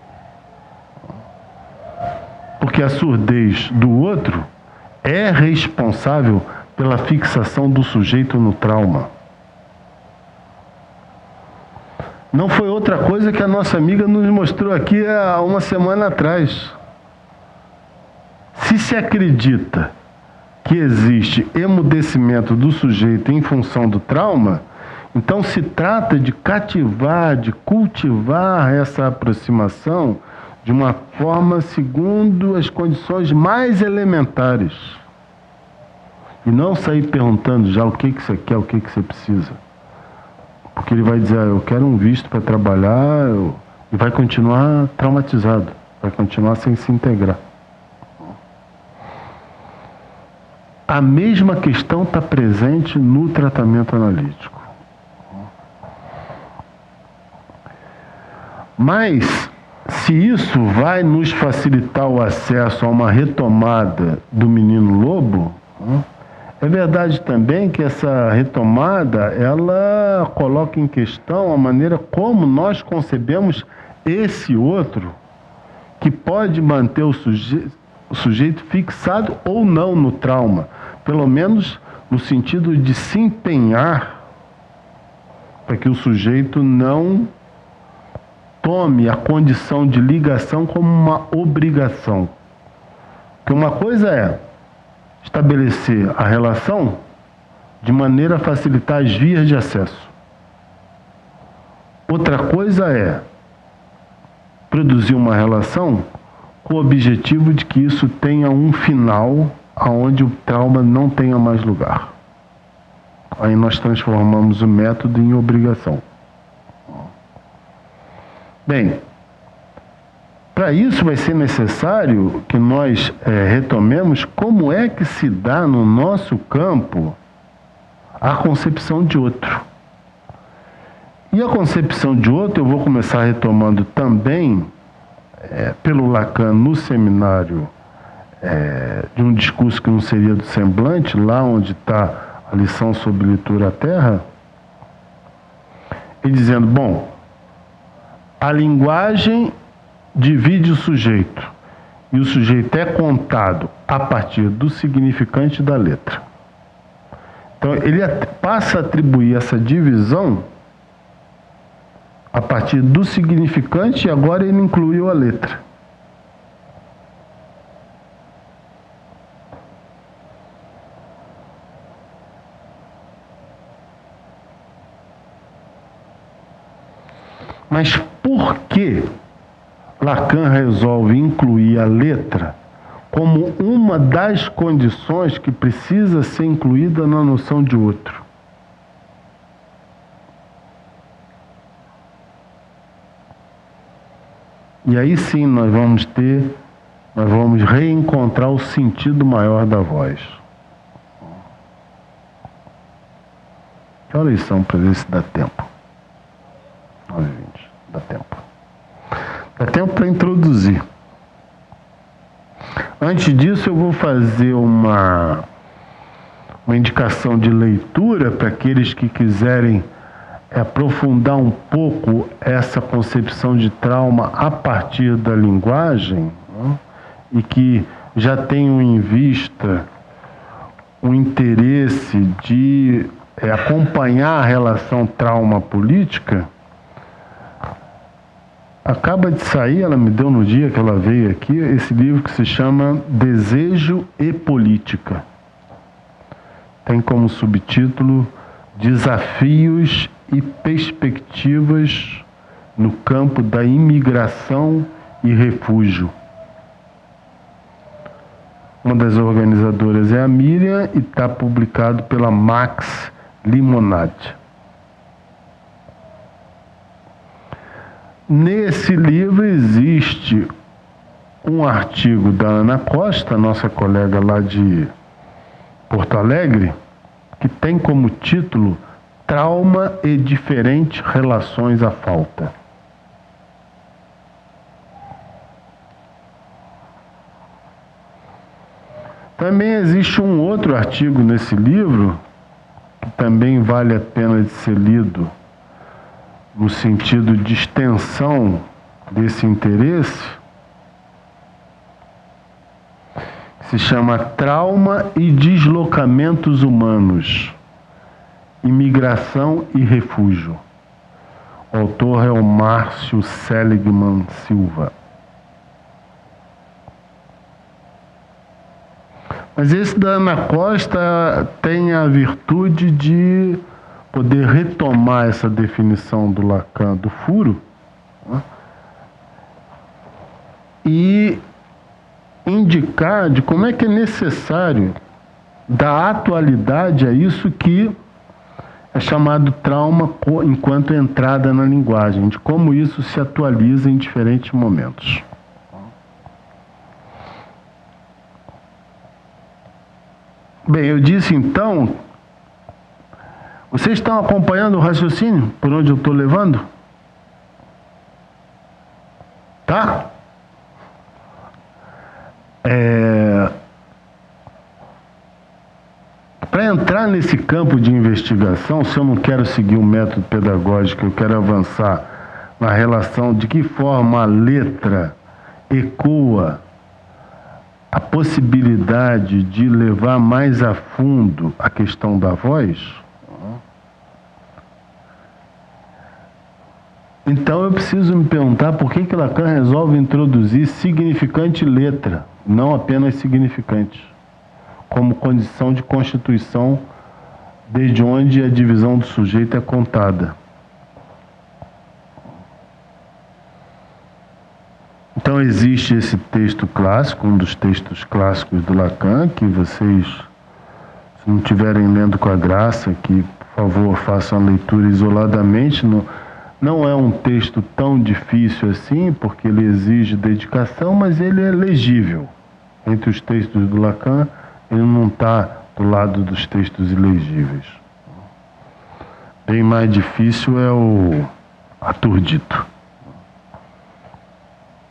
Porque a surdez do outro é responsável pela fixação do sujeito no trauma. Não foi outra coisa que a nossa amiga nos mostrou aqui há uma semana atrás. Se acredita que existe emudecimento do sujeito em função do trauma, então se trata de cativar, de cultivar essa aproximação de uma forma segundo as condições mais elementares. E não sair perguntando já o que você quer, o que você precisa. Porque ele vai dizer, eu quero um visto para trabalhar, e vai continuar traumatizado, vai continuar sem se integrar. A mesma questão está presente no tratamento analítico. Mas, se isso vai nos facilitar o acesso a uma retomada do menino lobo, é verdade também que essa retomada, ela coloca em questão a maneira como nós concebemos esse outro, que pode manter o sujeito fixado ou não no trauma, pelo menos no sentido de se empenhar para que o sujeito não tome a condição de ligação como uma obrigação. Porque uma coisa é estabelecer a relação de maneira a facilitar as vias de acesso. Outra coisa é produzir uma relação com o objetivo de que isso tenha um final aonde o trauma não tenha mais lugar. Aí nós transformamos o método em obrigação. Bem, para isso vai ser necessário que nós retomemos como é que se dá no nosso campo a concepção de outro. E a concepção de outro eu vou começar retomando também pelo Lacan no seminário de um discurso que não seria do semblante, lá onde está a lição sobre leitura à terra, e dizendo, bom, a linguagem divide o sujeito, e o sujeito é contado a partir do significante da letra. Então, ele passa a atribuir essa divisão a partir do significante, e agora ele incluiu a letra. Mas por que Lacan resolve incluir a letra como uma das condições que precisa ser incluída na noção de outro? E aí sim nós vamos reencontrar o sentido maior da voz. Que horas são para ver se dá tempo? 9h20, dá tempo. Dá tempo para introduzir. Antes disso, eu vou fazer uma indicação de leitura para aqueles que quiserem aprofundar um pouco essa concepção de trauma a partir da linguagem, né? E que já tenham em vista o interesse de acompanhar a relação trauma-política. Acaba de sair, ela me deu no dia que ela veio aqui, esse livro que se chama Desejo e Política. Tem como subtítulo Desafios e Perspectivas no campo da imigração e refúgio. Uma das organizadoras é a Miriam e está publicado pela Max Limonade. Nesse livro existe um artigo da Ana Costa, nossa colega lá de Porto Alegre, que tem como título Trauma e Diferentes Relações à Falta. Também existe um outro artigo nesse livro, que também vale a pena de ser lido, no sentido de extensão desse interesse, se chama Trauma e Deslocamentos Humanos, Imigração e Refúgio. O autor é o Márcio Seligman Silva. Mas esse da Ana Costa tem a virtude de poder retomar essa definição do Lacan do furo, né? e indicar de como é que é necessário dar atualidade a isso que é chamado trauma enquanto entrada na linguagem, de como isso se atualiza em diferentes momentos. Bem, eu disse então, vocês estão acompanhando o raciocínio por onde eu estou levando? Tá? Para entrar nesse campo de investigação, se eu não quero seguir um método pedagógico, eu quero avançar na relação de que forma a letra ecoa a possibilidade de levar mais a fundo a questão da voz, então eu preciso me perguntar por que Lacan resolve introduzir significante letra, não apenas significante, como condição de constituição desde onde a divisão do sujeito é contada. Então existe esse texto clássico, um dos textos clássicos do Lacan, que vocês, se não estiverem lendo com a graça, que por favor façam a leitura isoladamente. Não é um texto tão difícil assim, porque ele exige dedicação, mas ele é legível. Entre os textos do Lacan, ele não está do lado dos textos ilegíveis. Bem mais difícil é o Aturdito.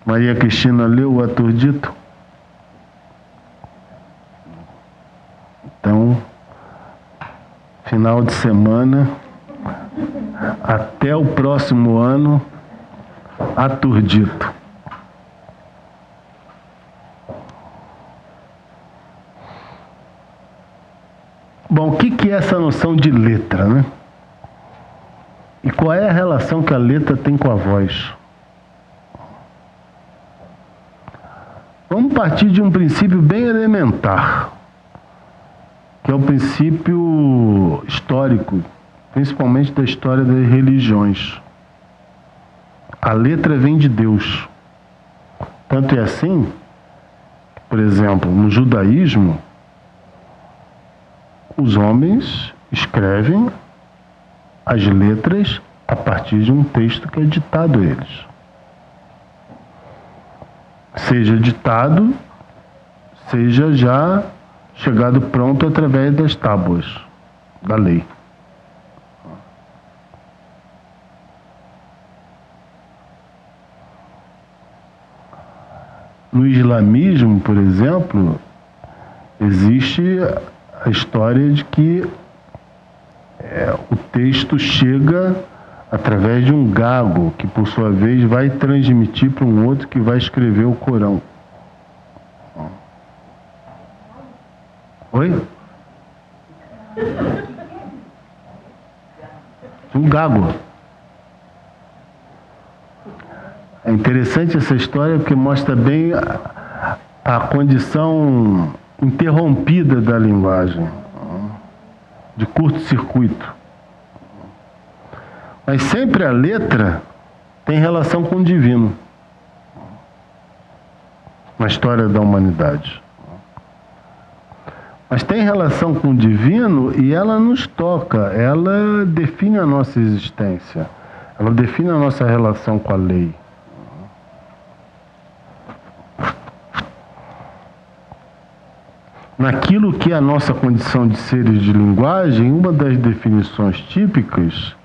Maria Cristina leu o Aturdito? Então, final de semana, até o próximo ano, Aturdito. Bom, o que é essa noção de letra, né? E qual é a relação que a letra tem com a voz? Vamos partir de um princípio bem elementar, que é o princípio histórico, principalmente da história das religiões. A letra vem de Deus. Tanto é assim, por exemplo, no judaísmo, os homens escrevem as letras a partir de um texto que é ditado a eles. Seja ditado, seja já chegado pronto através das tábuas da lei. No islamismo, por exemplo, existe a história de que o texto chega através de um gago, que por sua vez vai transmitir para um outro que vai escrever o Corão. Oi? Um gago. É interessante essa história porque mostra bem a condição interrompida da linguagem, de curto-circuito. Mas sempre a letra tem relação com o divino na história da humanidade. Mas tem relação com o divino e ela nos toca, ela define a nossa existência, ela define a nossa relação com a lei. Naquilo que é a nossa condição de seres de linguagem, uma das definições típicas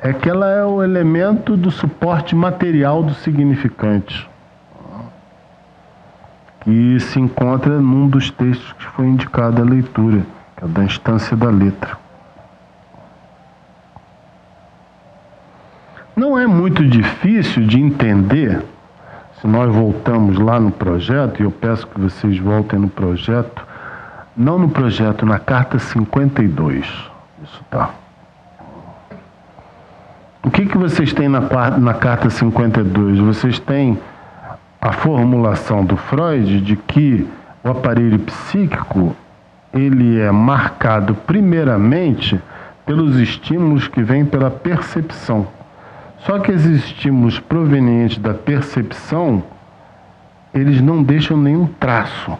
é que ela é o elemento do suporte material do significante, que se encontra num dos textos que foi indicado à leitura, que é o da instância da letra. Não é muito difícil de entender, se nós voltamos lá no projeto, e eu peço que vocês voltem no projeto, não no projeto, na carta 52. Isso tá. O que vocês têm na carta 52? Vocês têm a formulação do Freud de que o aparelho psíquico ele é marcado primeiramente pelos estímulos que vêm pela percepção. Só que esses estímulos provenientes da percepção, eles não deixam nenhum traço.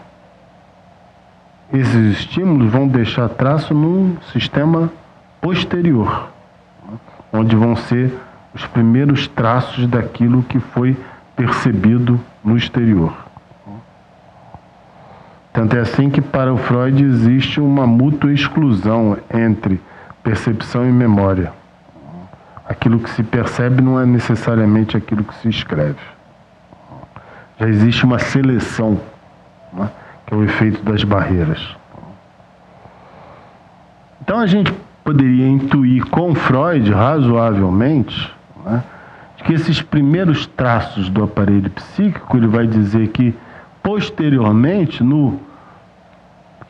Esses estímulos vão deixar traço no sistema posterior, onde vão ser os primeiros traços daquilo que foi percebido no exterior. Tanto é assim que para o Freud existe uma mútua exclusão entre percepção e memória. Aquilo que se percebe não é necessariamente aquilo que se escreve. Já existe uma seleção, né, que é o efeito das barreiras. Então a gente poderia intuir com Freud, razoavelmente, né, que esses primeiros traços do aparelho psíquico, ele vai dizer que posteriormente,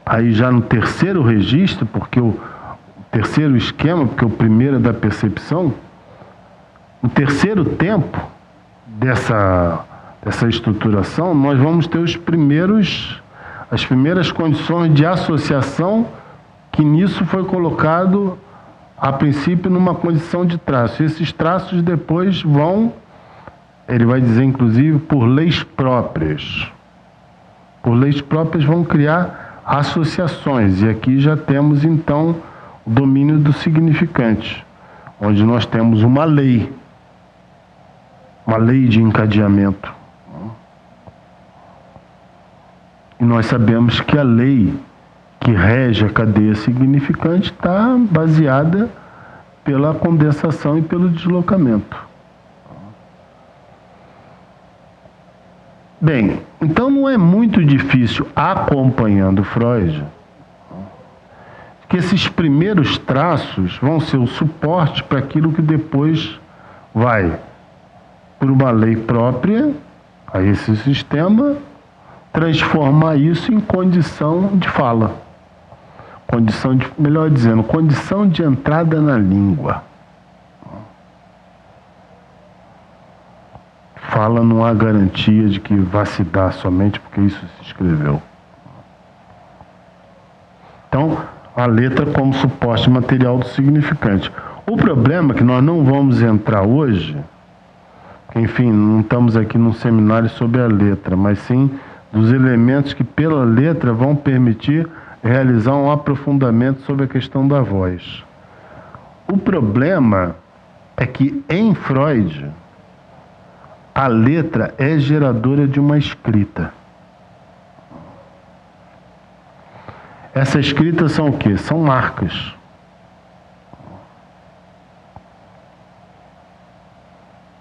aí já no terceiro registro, porque o terceiro esquema, porque o primeiro é da percepção, no terceiro tempo dessa estruturação, nós vamos ter as primeiras condições de associação, que nisso foi colocado, a princípio, numa condição de traço. Esses traços depois vão, ele vai dizer, inclusive, por leis próprias. Por leis próprias vão criar associações. E aqui já temos, então, o domínio do significante, onde nós temos uma lei de encadeamento. E nós sabemos que a lei que rege a cadeia significante está baseada pela condensação e pelo deslocamento. Bem, então não é muito difícil, acompanhando Freud, que esses primeiros traços vão ser o suporte para aquilo que depois vai, por uma lei própria a esse sistema, transformar isso em condição de fala. Melhor dizendo, condição de entrada na língua. Fala não há garantia de que vá se dar somente porque isso se escreveu. Então, a letra como suporte material do significante. O problema é que nós não vamos entrar hoje, enfim, não estamos aqui num seminário sobre a letra, mas sim dos elementos que pela letra vão permitir realizar um aprofundamento sobre a questão da voz. O problema é que em Freud a letra é geradora de uma escrita. Essas escritas são o quê? São marcas.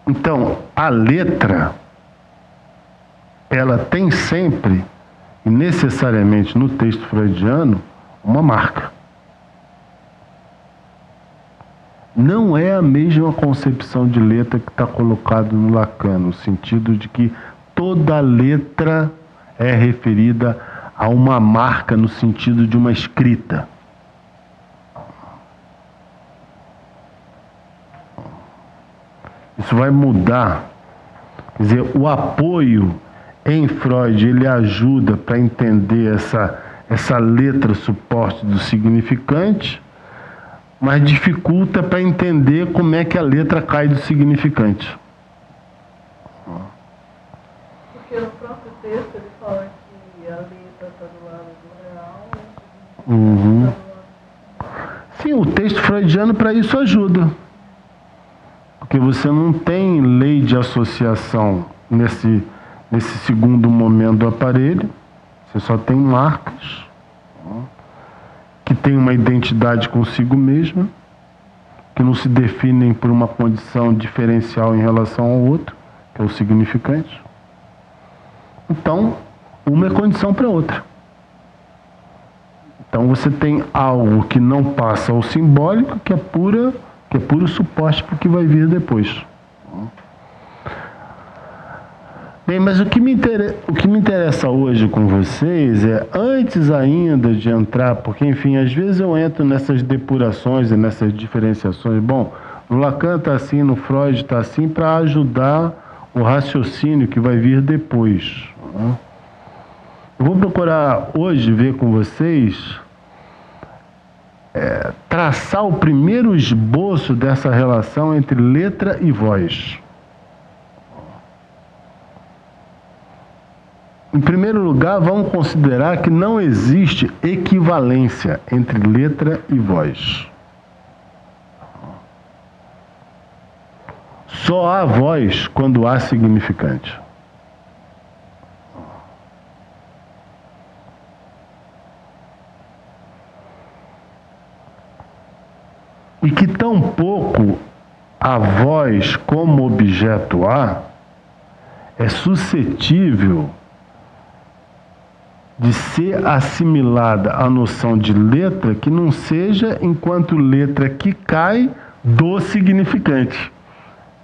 Então, a letra, ela tem sempre, e necessariamente no texto freudiano, uma marca. Não é a mesma concepção de letra que está colocado no Lacan, no sentido de que toda letra é referida a uma marca no sentido de uma escrita. Isso vai mudar. Quer dizer, o apoio em Freud, ele ajuda para entender essa letra suporte do significante, mas dificulta para entender como é que a letra cai do significante. Porque no próprio texto ele fala que a letra está do lado do real e Uhum. está do lado... Sim, o texto freudiano para isso ajuda. Porque você não tem lei de associação nesse segundo momento do aparelho, você só tem marcas que têm uma identidade consigo mesma, que não se definem por uma condição diferencial em relação ao outro, que é o significante. Então, uma é condição para outra. Então você tem algo que não passa ao simbólico, que é puro suporte para o que vai vir depois. Bem, mas o que me interessa hoje com vocês é, antes ainda de entrar, porque, enfim, às vezes eu entro nessas depurações e nessas diferenciações. Bom, no Lacan está assim, no Freud está assim, para ajudar o raciocínio que vai vir depois. Eu vou procurar hoje ver com vocês, traçar o primeiro esboço dessa relação entre letra e voz. Em primeiro lugar, vamos considerar que não existe equivalência entre letra e voz. Só há voz quando há significante. E que tampouco a voz como objeto A é suscetível de ser assimilada à noção de letra que não seja enquanto letra que cai do significante.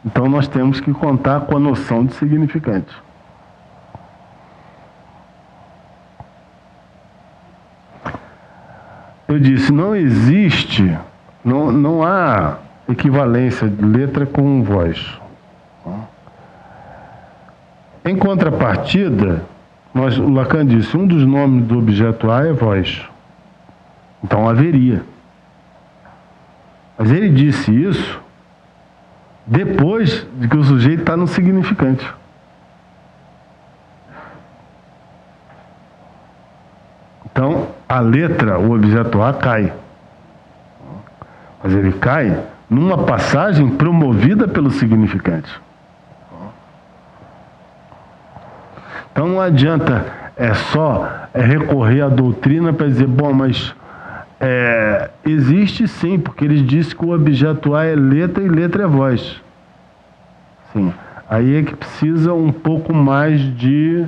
Então nós temos que contar com a noção de significante. Eu disse, não existe, não há equivalência de letra com voz. Em contrapartida, o Lacan disse, um dos nomes do objeto A é voz. Então haveria. Mas ele disse isso depois de que o sujeito está no significante. Então, a letra, o objeto A, cai. Mas ele cai numa passagem promovida pelo significante. Então não adianta só recorrer à doutrina para dizer, bom, mas existe sim, porque eles dizem que o objeto A é letra e letra é voz. Sim. Aí é que precisa um pouco mais de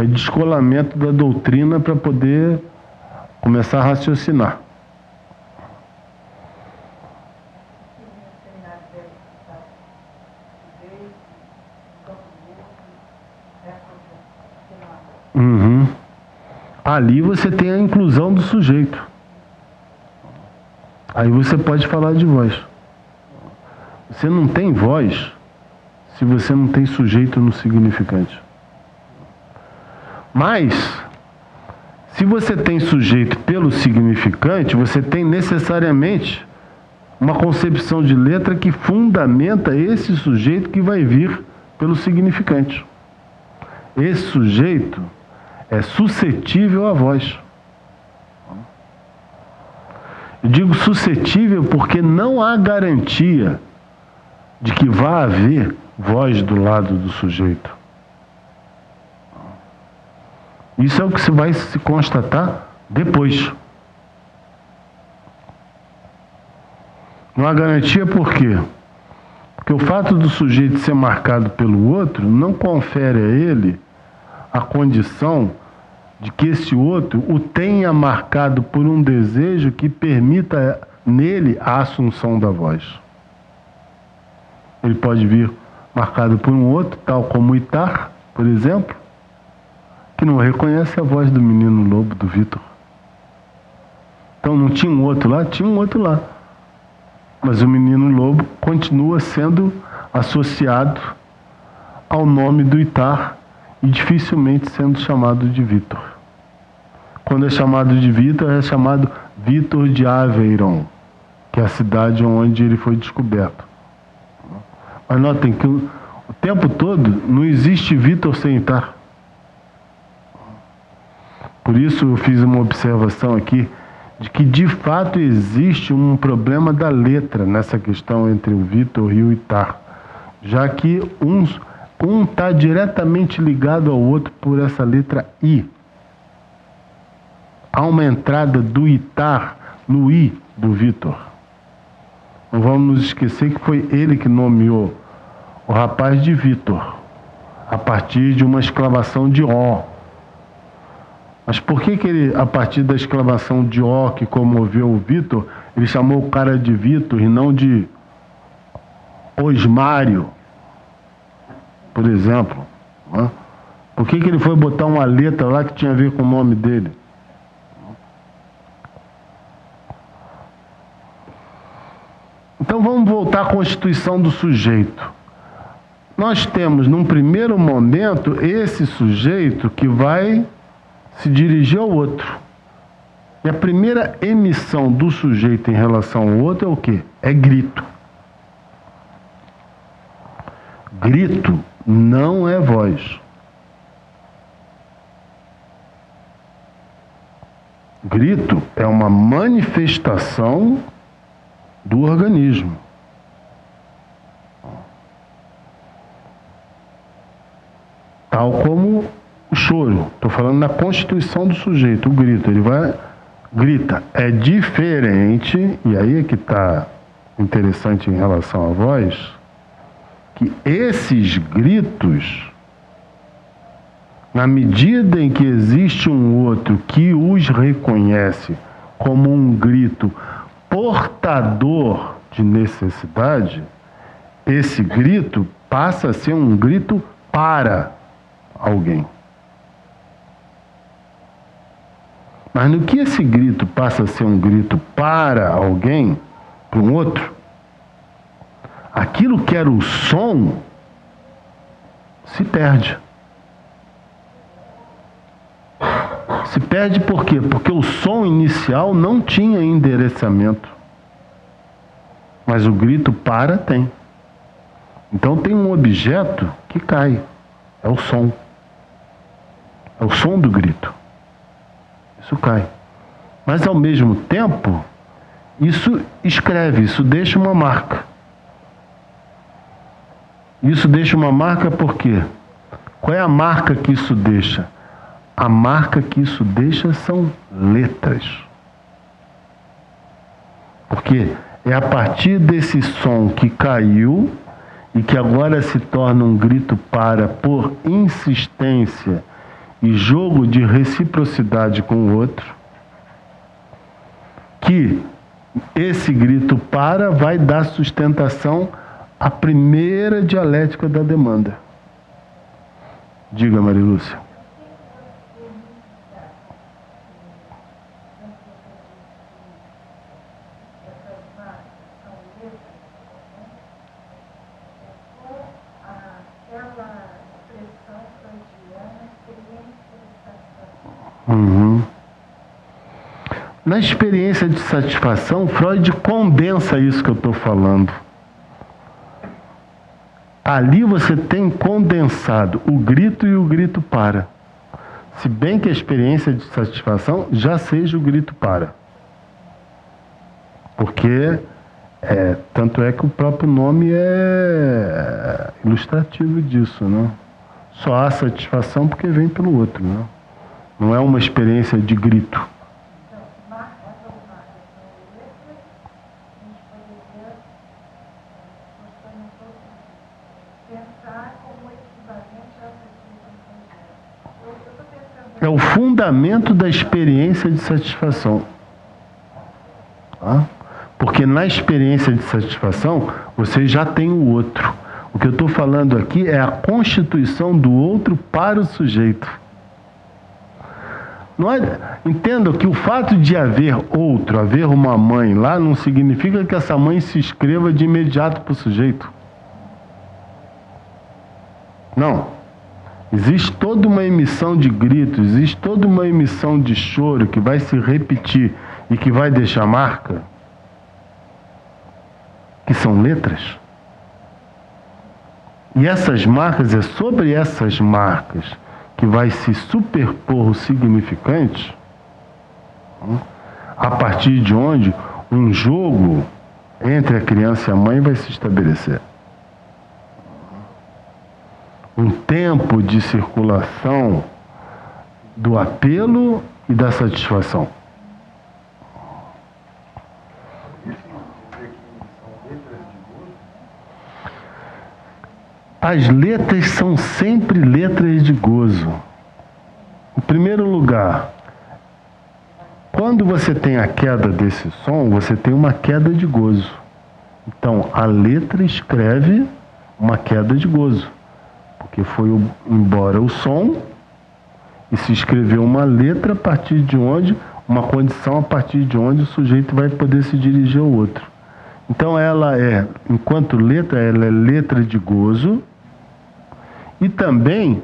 descolamento da doutrina para poder começar a raciocinar. Uhum. Ali você tem a inclusão do sujeito. Aí você pode falar de voz. Você não tem voz se você não tem sujeito no significante. Mas, se você tem sujeito pelo significante, você tem necessariamente uma concepção de letra que fundamenta esse sujeito que vai vir pelo significante. Esse sujeito é suscetível à voz. Eu digo suscetível porque não há garantia de que vá haver voz do lado do sujeito. Isso é o que se vai se constatar depois. Não há garantia por quê? Porque o fato do sujeito ser marcado pelo outro não confere a ele a condição de que esse outro o tenha marcado por um desejo que permita nele a assunção da voz. Ele pode vir marcado por um outro, tal como o Ittar, por exemplo, que não reconhece a voz do menino lobo, do Vitor. Então não tinha um outro lá? Tinha um outro lá. Mas o menino lobo continua sendo associado ao nome do Ittar e dificilmente sendo chamado de Vitor. Quando é chamado de Vitor, é chamado Vitor de Aveyron, que é a cidade onde ele foi descoberto. Mas notem que o tempo todo não existe Vitor sem Ittar. Por isso eu fiz uma observação aqui de que de fato existe um problema da letra nessa questão entre o Vitor e o Ittar, já que um está diretamente ligado ao outro por essa letra I. Há uma entrada do Ittar no I do Vitor. Não vamos nos esquecer que foi ele que nomeou o rapaz de Vitor, a partir de uma exclamação de ó. Mas por que ele, a partir da exclamação de ó que comoveu o Vitor, ele chamou o cara de Vitor e não de Osmário, por exemplo? Por que ele foi botar uma letra lá que tinha a ver com o nome dele? Então vamos voltar à constituição do sujeito. Nós temos, num primeiro momento, esse sujeito que vai se dirigir ao outro. E a primeira emissão do sujeito em relação ao outro é o quê? É grito. Grito não é voz. Grito é uma manifestação do organismo. Tal como o choro. Estou falando na constituição do sujeito. O grito, ele grita. É diferente, e aí é que está interessante em relação à voz, que esses gritos, na medida em que existe um outro que os reconhece como um grito portador de necessidade, esse grito passa a ser um grito para alguém. Mas no que esse grito passa a ser um grito para alguém, para um outro, aquilo que era o som se perde. Se perde por quê? Porque o som inicial não tinha endereçamento. Mas o grito para tem. Então tem um objeto que cai. É o som. É o som do grito. Isso cai. Mas ao mesmo tempo, isso escreve, isso deixa uma marca. Isso deixa uma marca por quê? Qual é a marca que isso deixa? A marca que isso deixa são letras. Porque é a partir desse som que caiu e que agora se torna um grito para por insistência e jogo de reciprocidade com o outro, que esse grito para vai dar sustentação à primeira dialética da demanda. Diga, Marilúcia. Na experiência de satisfação, Freud condensa isso que eu estou falando. Ali você tem condensado o grito e o grito para. Se bem que a experiência de satisfação já seja o grito para. Porque, tanto é que o próprio nome é ilustrativo disso, né? Só há satisfação porque vem pelo outro, né? Não é uma experiência de grito. É o fundamento da experiência de satisfação. Tá? Porque na experiência de satisfação, você já tem o outro. O que eu estou falando aqui é a constituição do outro para o sujeito. Entenda que o fato de haver outro, haver uma mãe lá, não significa que essa mãe se inscreva de imediato para o sujeito. Não. Existe toda uma emissão de gritos, existe toda uma emissão de choro que vai se repetir e que vai deixar marca, que são letras. E essas marcas, é sobre essas marcas que vai se superpor o significante, a partir de onde um jogo entre a criança e a mãe vai se estabelecer. Um tempo de circulação do apelo e da satisfação. As letras são sempre letras de gozo. Em primeiro lugar, quando você tem a queda desse som, você tem uma queda de gozo. Então, a letra escreve uma queda de gozo. Porque foi embora o som e se escreveu uma letra a partir de onde, uma condição a partir de onde o sujeito vai poder se dirigir ao outro. Então ela é, enquanto letra, ela é letra de gozo e também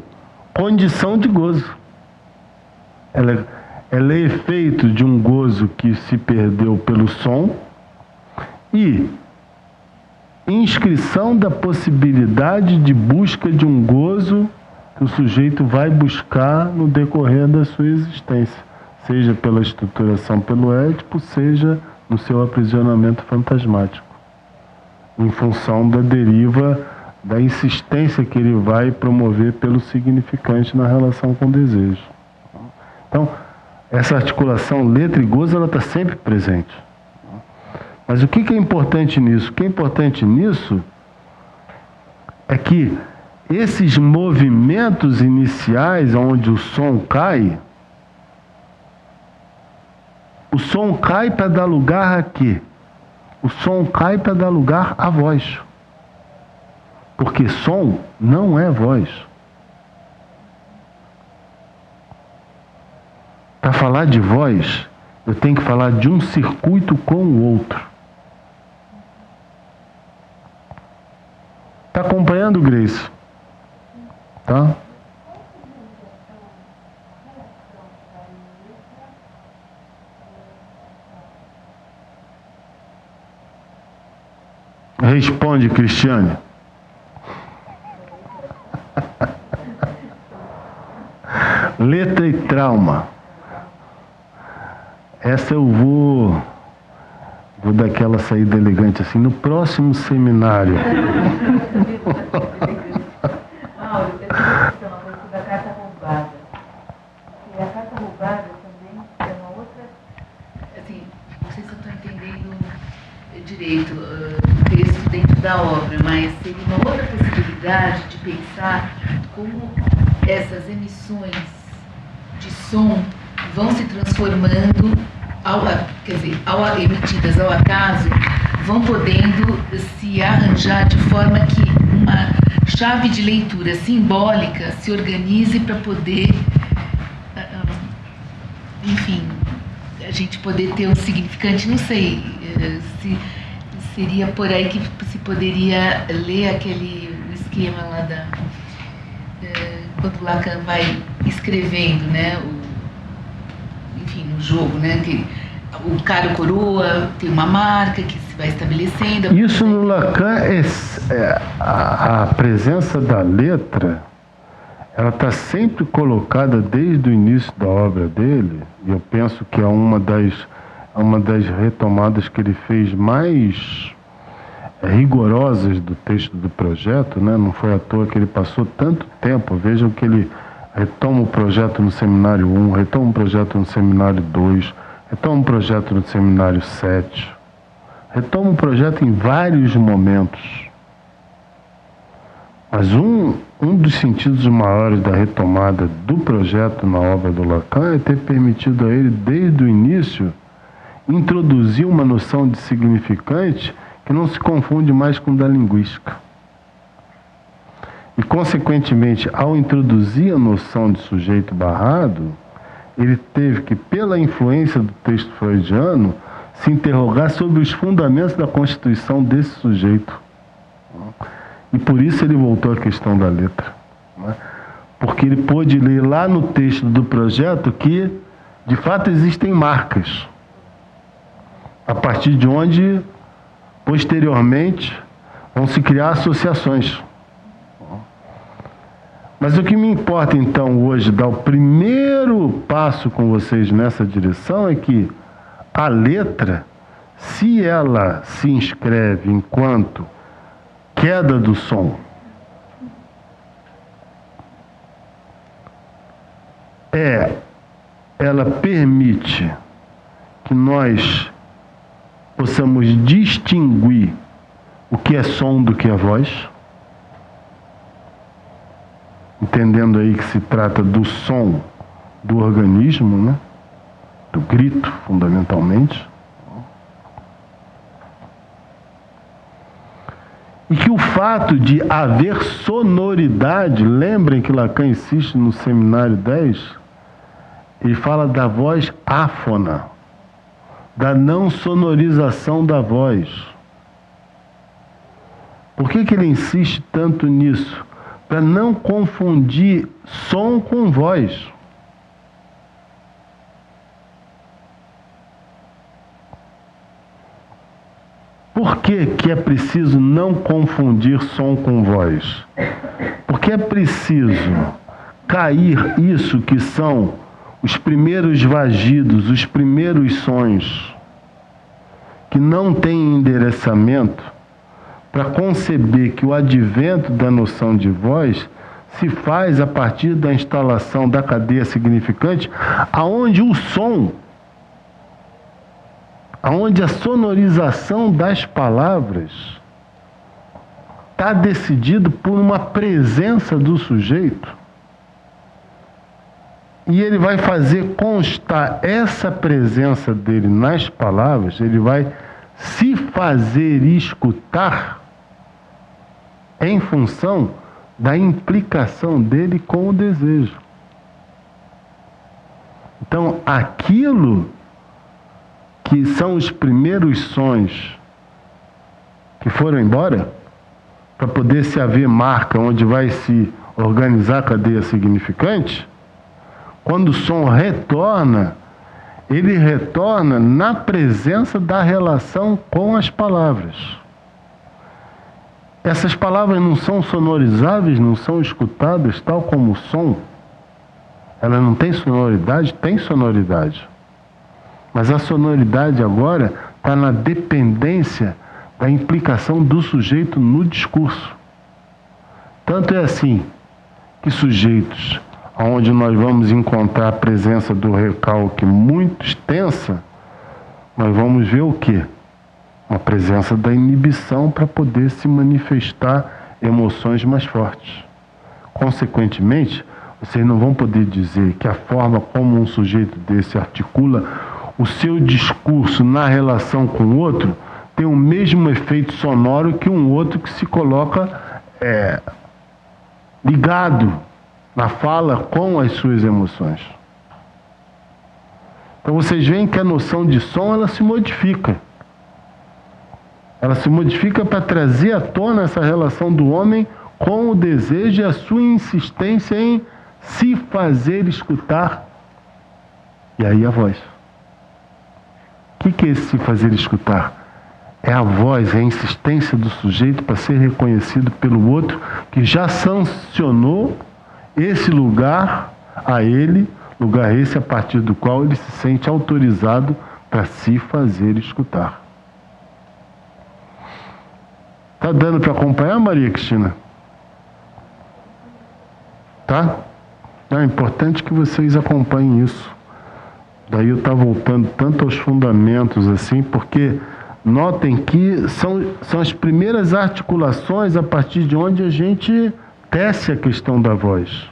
condição de gozo. Ela é efeito de um gozo que se perdeu pelo som e inscrição da possibilidade de busca de um gozo que o sujeito vai buscar no decorrer da sua existência. seja pela estruturação pelo Édipo, seja no seu aprisionamento fantasmático, em função da deriva, da insistência que ele vai promover pelo significante na relação com o desejo. Então, essa articulação letra e gozo, ela está sempre presente. Mas o que é importante nisso? O que é importante nisso é que esses movimentos iniciais, onde o som cai para dar lugar a quê? O som cai para dar lugar à voz. Porque som não é voz. Para falar de voz, eu tenho que falar de um circuito com o outro. Está acompanhando, Grace? Tá? Responde, Cristiane. Letra e trauma. Essa eu vou dar aquela saída elegante assim, no próximo seminário. Mauro, eu tenho uma coisa da carta roubada. E a carta roubada também é uma outra... Assim, não sei se eu estou entendendo direito o texto dentro da obra, mas seria uma outra possibilidade de pensar como essas emissões de som vão se transformando, emitidas ao acaso, vão podendo se arranjar de forma que uma chave de leitura simbólica se organize para poder, enfim, a gente poder ter um significante. Não sei se seria por aí que se poderia ler o esquema lá quando Lacan vai escrevendo, né, enfim, no jogo, né, que o cara coroa tem uma marca que se vai estabelecendo. Isso no Lacan a presença da letra, ela está sempre colocada desde o início da obra dele, e eu penso que é uma das retomadas que ele fez mais rigorosas do texto do projeto, né? Não foi à toa que ele passou tanto tempo. Vejam que ele retoma o projeto no seminário 1, retoma o projeto no seminário 2, retoma o projeto no seminário 7, retoma o projeto em vários momentos. Mas um dos sentidos maiores da retomada do projeto na obra do Lacan é ter permitido a ele, desde o início, introduzir uma noção de significante que não se confunde mais com da linguística. E, consequentemente, ao introduzir a noção de sujeito barrado, ele teve que, pela influência do texto freudiano, se interrogar sobre os fundamentos da constituição desse sujeito. E por isso ele voltou à questão da letra. Porque ele pôde ler lá no texto do projeto que, de fato, existem marcas, a partir de onde, posteriormente, vão se criar associações. Mas o que me importa, então, hoje, dar o primeiro passo com vocês nessa direção é que a letra, se ela se inscreve enquanto queda do som, ela permite que nós possamos distinguir o que é som do que é voz, entendendo aí que se trata do som do organismo, né? Do grito, fundamentalmente. E que o fato de haver sonoridade, lembrem que Lacan insiste no seminário 10, ele fala da voz áfona, da não sonorização da voz. Por que ele insiste tanto nisso? Para não confundir som com voz. Por que é preciso não confundir som com voz? Porque é preciso cair isso que são os primeiros vagidos, os primeiros sons, que não têm endereçamento, para conceber que o advento da noção de voz se faz a partir da instalação da cadeia significante, aonde o som, aonde a sonorização das palavras está decidido por uma presença do sujeito, e ele vai fazer constar essa presença dele nas palavras, ele vai se fazer escutar em função da implicação dele com o desejo. Então, aquilo que são os primeiros sons que foram embora, para poder se haver marca onde vai se organizar a cadeia significante, quando o som retorna, ele retorna na presença da relação com as palavras. Essas palavras não são sonorizáveis, não são escutadas, tal como o som. Ela não tem sonoridade? Tem sonoridade. Mas a sonoridade agora está na dependência da implicação do sujeito no discurso. Tanto é assim que sujeitos onde nós vamos encontrar a presença do recalque muito extensa, nós vamos ver o quê? Uma presença da inibição para poder se manifestar emoções mais fortes. Consequentemente, vocês não vão poder dizer que a forma como um sujeito desse articula o seu discurso na relação com o outro tem o mesmo efeito sonoro que um outro que se coloca ligado na fala com as suas emoções. Então vocês veem que a noção de som, ela se modifica. Ela se modifica para trazer à tona essa relação do homem com o desejo e a sua insistência em se fazer escutar. E aí a voz. O que é esse se fazer escutar? É a voz, é a insistência do sujeito para ser reconhecido pelo outro que já sancionou esse lugar a ele, lugar esse a partir do qual ele se sente autorizado para se fazer escutar. Tá dando para acompanhar, Maria Cristina? Tá? É importante que vocês acompanhem isso. Daí eu estou voltando tanto aos fundamentos assim, porque notem que são as primeiras articulações a partir de onde a gente tece a questão da voz.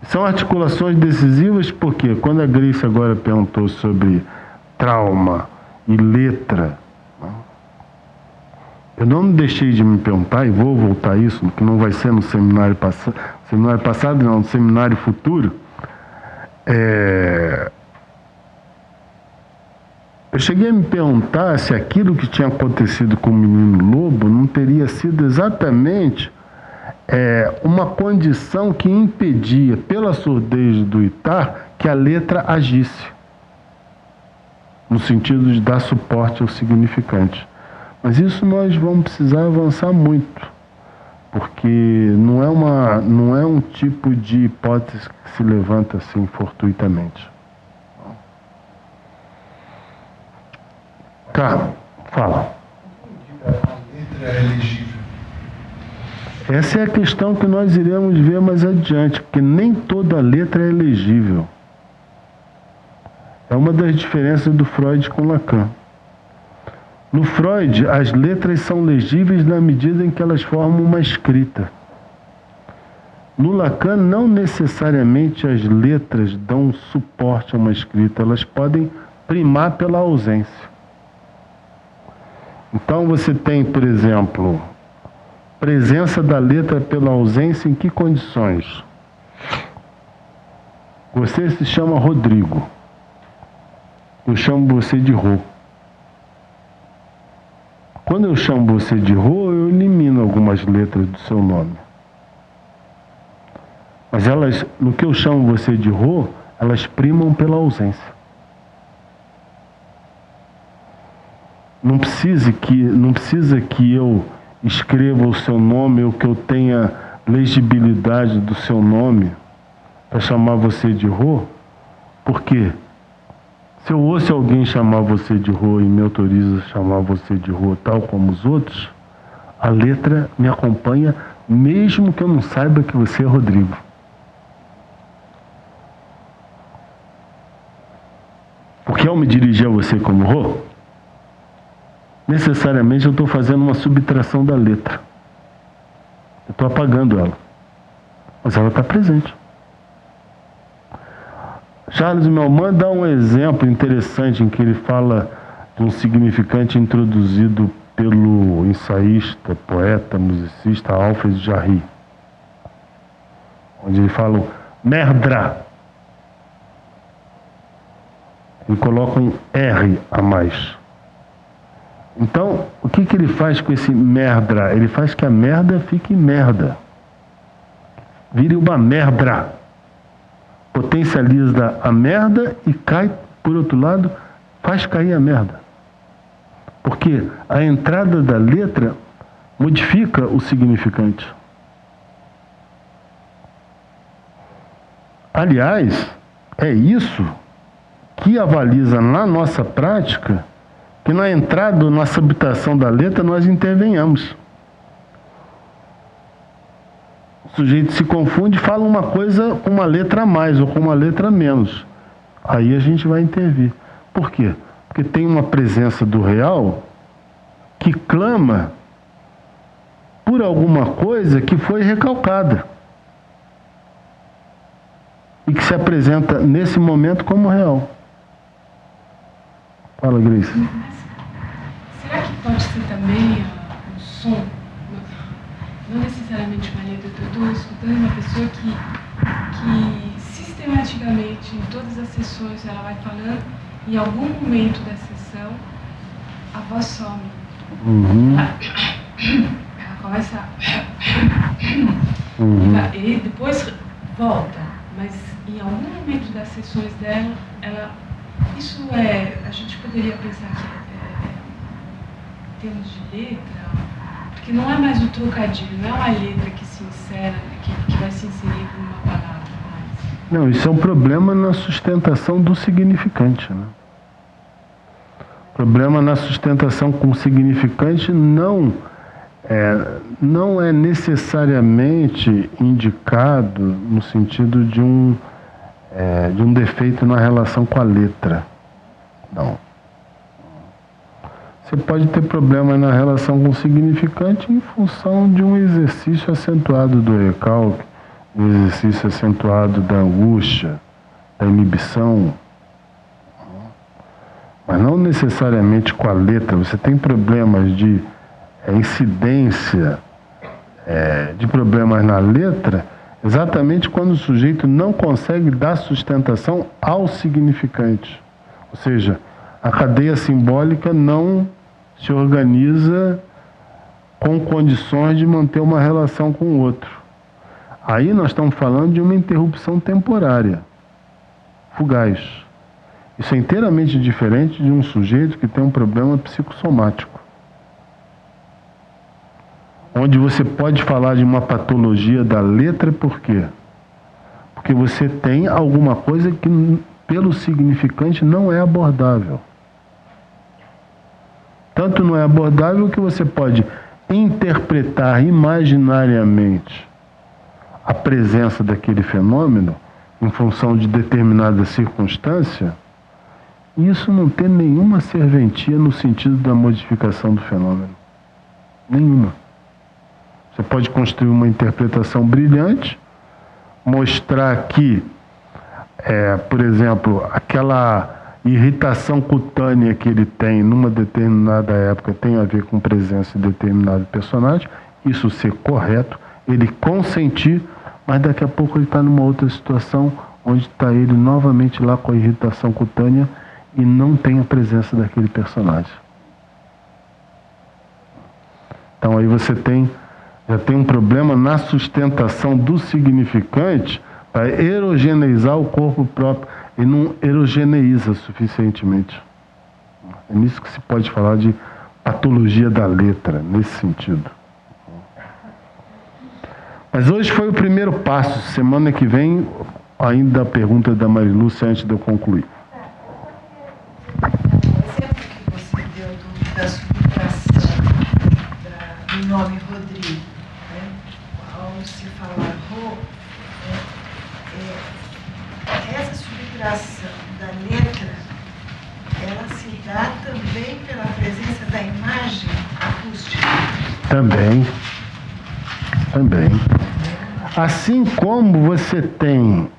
São articulações decisivas porque quando a Grace agora perguntou sobre trauma e letra, eu não deixei de me perguntar, e vou voltar a isso, que não vai ser no seminário passado, não, no seminário futuro. Eu cheguei a me perguntar se aquilo que tinha acontecido com o menino lobo não teria sido exatamente uma condição que impedia, pela surdez do Itar, que a letra agisse, no sentido de dar suporte ao significante. Mas isso nós vamos precisar avançar muito, porque não é um tipo de hipótese que se levanta assim fortuitamente. Tá, fala. A letra é legível. Essa é a questão que nós iremos ver mais adiante, porque nem toda letra é legível. É uma das diferenças do Freud com Lacan. No Freud, as letras são legíveis na medida em que elas formam uma escrita. No Lacan, não necessariamente as letras dão suporte a uma escrita, elas podem primar pela ausência. Então você tem, por exemplo, presença da letra pela ausência em que condições? Você se chama Rodrigo. Eu chamo você de Rô. Quando eu chamo você de Rô, eu elimino algumas letras do seu nome. Mas elas, no que eu chamo você de Rô, elas primam pela ausência. Não precisa que eu escreva o seu nome ou que eu tenha legibilidade do seu nome para chamar você de Rô? Por quê? Se eu ouço alguém chamar você de Rô e me autoriza a chamar você de Rô tal como os outros, a letra me acompanha mesmo que eu não saiba que você é Rodrigo. Porque ao me dirigir a você como Rô, necessariamente eu estou fazendo uma subtração da letra. Eu estou apagando ela. Mas ela está presente. Charles Melman dá um exemplo interessante em que ele fala de um significante introduzido pelo ensaísta, poeta, musicista Alfred Jarry, onde ele fala merdra. Ele coloca um R a mais. Então, o que ele faz com esse merdra? Ele faz que a merda fique merda. Vire uma merdra. Potencializa a merda e cai, por outro lado, faz cair a merda. Porque a entrada da letra modifica o significante. Aliás, é isso que avaliza na nossa prática que na entrada, na subtração da letra, nós intervenhamos. O sujeito se confunde e fala uma coisa com uma letra a mais ou com uma letra a menos. Aí a gente vai intervir. Por quê? Porque tem uma presença do real que clama por alguma coisa que foi recalcada e que se apresenta nesse momento como real. Fala, Grace. Será que pode ser também um som? Não necessariamente uma letra. Eu estou escutando uma pessoa que sistematicamente, em todas as sessões, ela vai falando, em algum momento da sessão, a voz some. Ela começa e depois volta, mas em algum momento das sessões dela, isso a gente poderia pensar que em termos de letra, porque não é mais o trocadilho, não é uma letra que se insere, que vai se inserir numa palavra mais. Não, isso é um problema na sustentação do significante, né? Problema na sustentação com o significante não é necessariamente indicado no sentido de um defeito na relação com a letra. Não. Você pode ter problema na relação com o significante em função de um exercício acentuado do recalque, um exercício acentuado da angústia, da inibição. Mas não necessariamente com a letra. Você tem problemas de incidência de problemas na letra exatamente quando o sujeito não consegue dar sustentação ao significante. Ou seja, a cadeia simbólica não se organiza com condições de manter uma relação com o outro. Aí nós estamos falando de uma interrupção temporária, fugaz. Isso é inteiramente diferente de um sujeito que tem um problema psicossomático, onde você pode falar de uma patologia da letra. Por quê? Porque você tem alguma coisa que pelo significante não é abordável. Tanto não é abordável que você pode interpretar imaginariamente a presença daquele fenômeno em função de determinada circunstância, e isso não tem nenhuma serventia no sentido da modificação do fenômeno. Nenhuma. Você pode construir uma interpretação brilhante, mostrar que, por exemplo, aquela irritação cutânea que ele tem numa determinada época tem a ver com presença de determinado personagem, isso ser correto, ele consentir, mas daqui a pouco ele está numa outra situação onde está ele novamente lá com a irritação cutânea e não tem a presença daquele personagem. Então aí você já tem um problema na sustentação do significante para erogeneizar o corpo próprio. E não erogeneiza suficientemente. É nisso que se pode falar de patologia da letra, nesse sentido. Mas hoje foi o primeiro passo. Semana que vem ainda a pergunta da Marilúcia antes de eu concluir. O exemplo que você deu da subtração do nome Rodrigo, né? Ao se falar Rô, essa subtração da letra, ela se dá também pela presença da imagem acústica? Também. Assim como você tem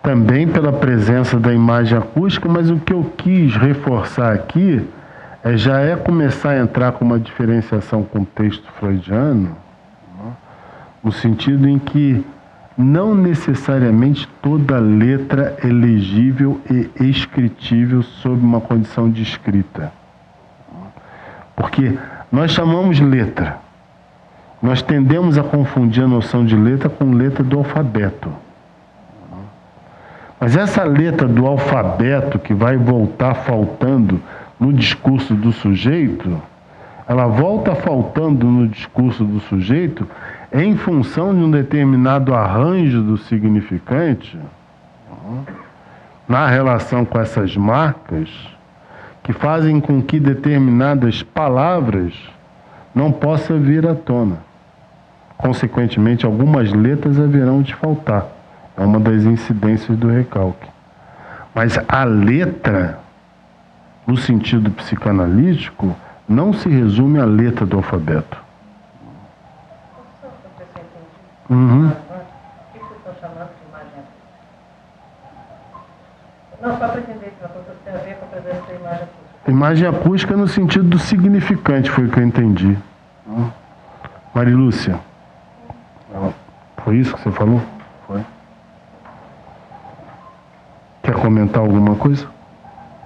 também pela presença da imagem acústica, mas o que eu quis reforçar aqui já é começar a entrar com uma diferenciação com o texto freudiano, né? No sentido em que não necessariamente toda letra é legível e escritível sob uma condição de escrita. Porque nós chamamos letra. Nós tendemos a confundir a noção de letra com letra do alfabeto. Mas essa letra do alfabeto que vai voltar faltando no discurso do sujeito, ela volta faltando no discurso do sujeito em função de um determinado arranjo do significante, na relação com essas marcas, que fazem com que determinadas palavras não possam vir à tona. Consequentemente, algumas letras haverão de faltar. É uma das incidências do recalque. Mas a letra, no sentido psicanalítico, não se resume à letra do alfabeto. Uhum. O que vocês estão chamando de imagem acústica? Não, só para entender que uma coisa tem a ver com a presença da imagem acústica. Imagem acústica no sentido do significante, foi o que eu entendi. Marilúcia, foi isso que você falou? Foi. Quer comentar alguma coisa?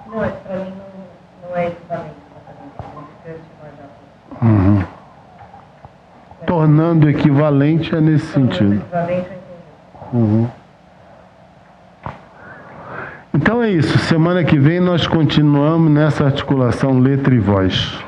Não, para mim não é equivalente. Uhum. Tornando equivalente é nesse sentido. Equivalente, eu entendi. Uhum. Então é isso. Semana que vem nós continuamos nessa articulação letra e voz.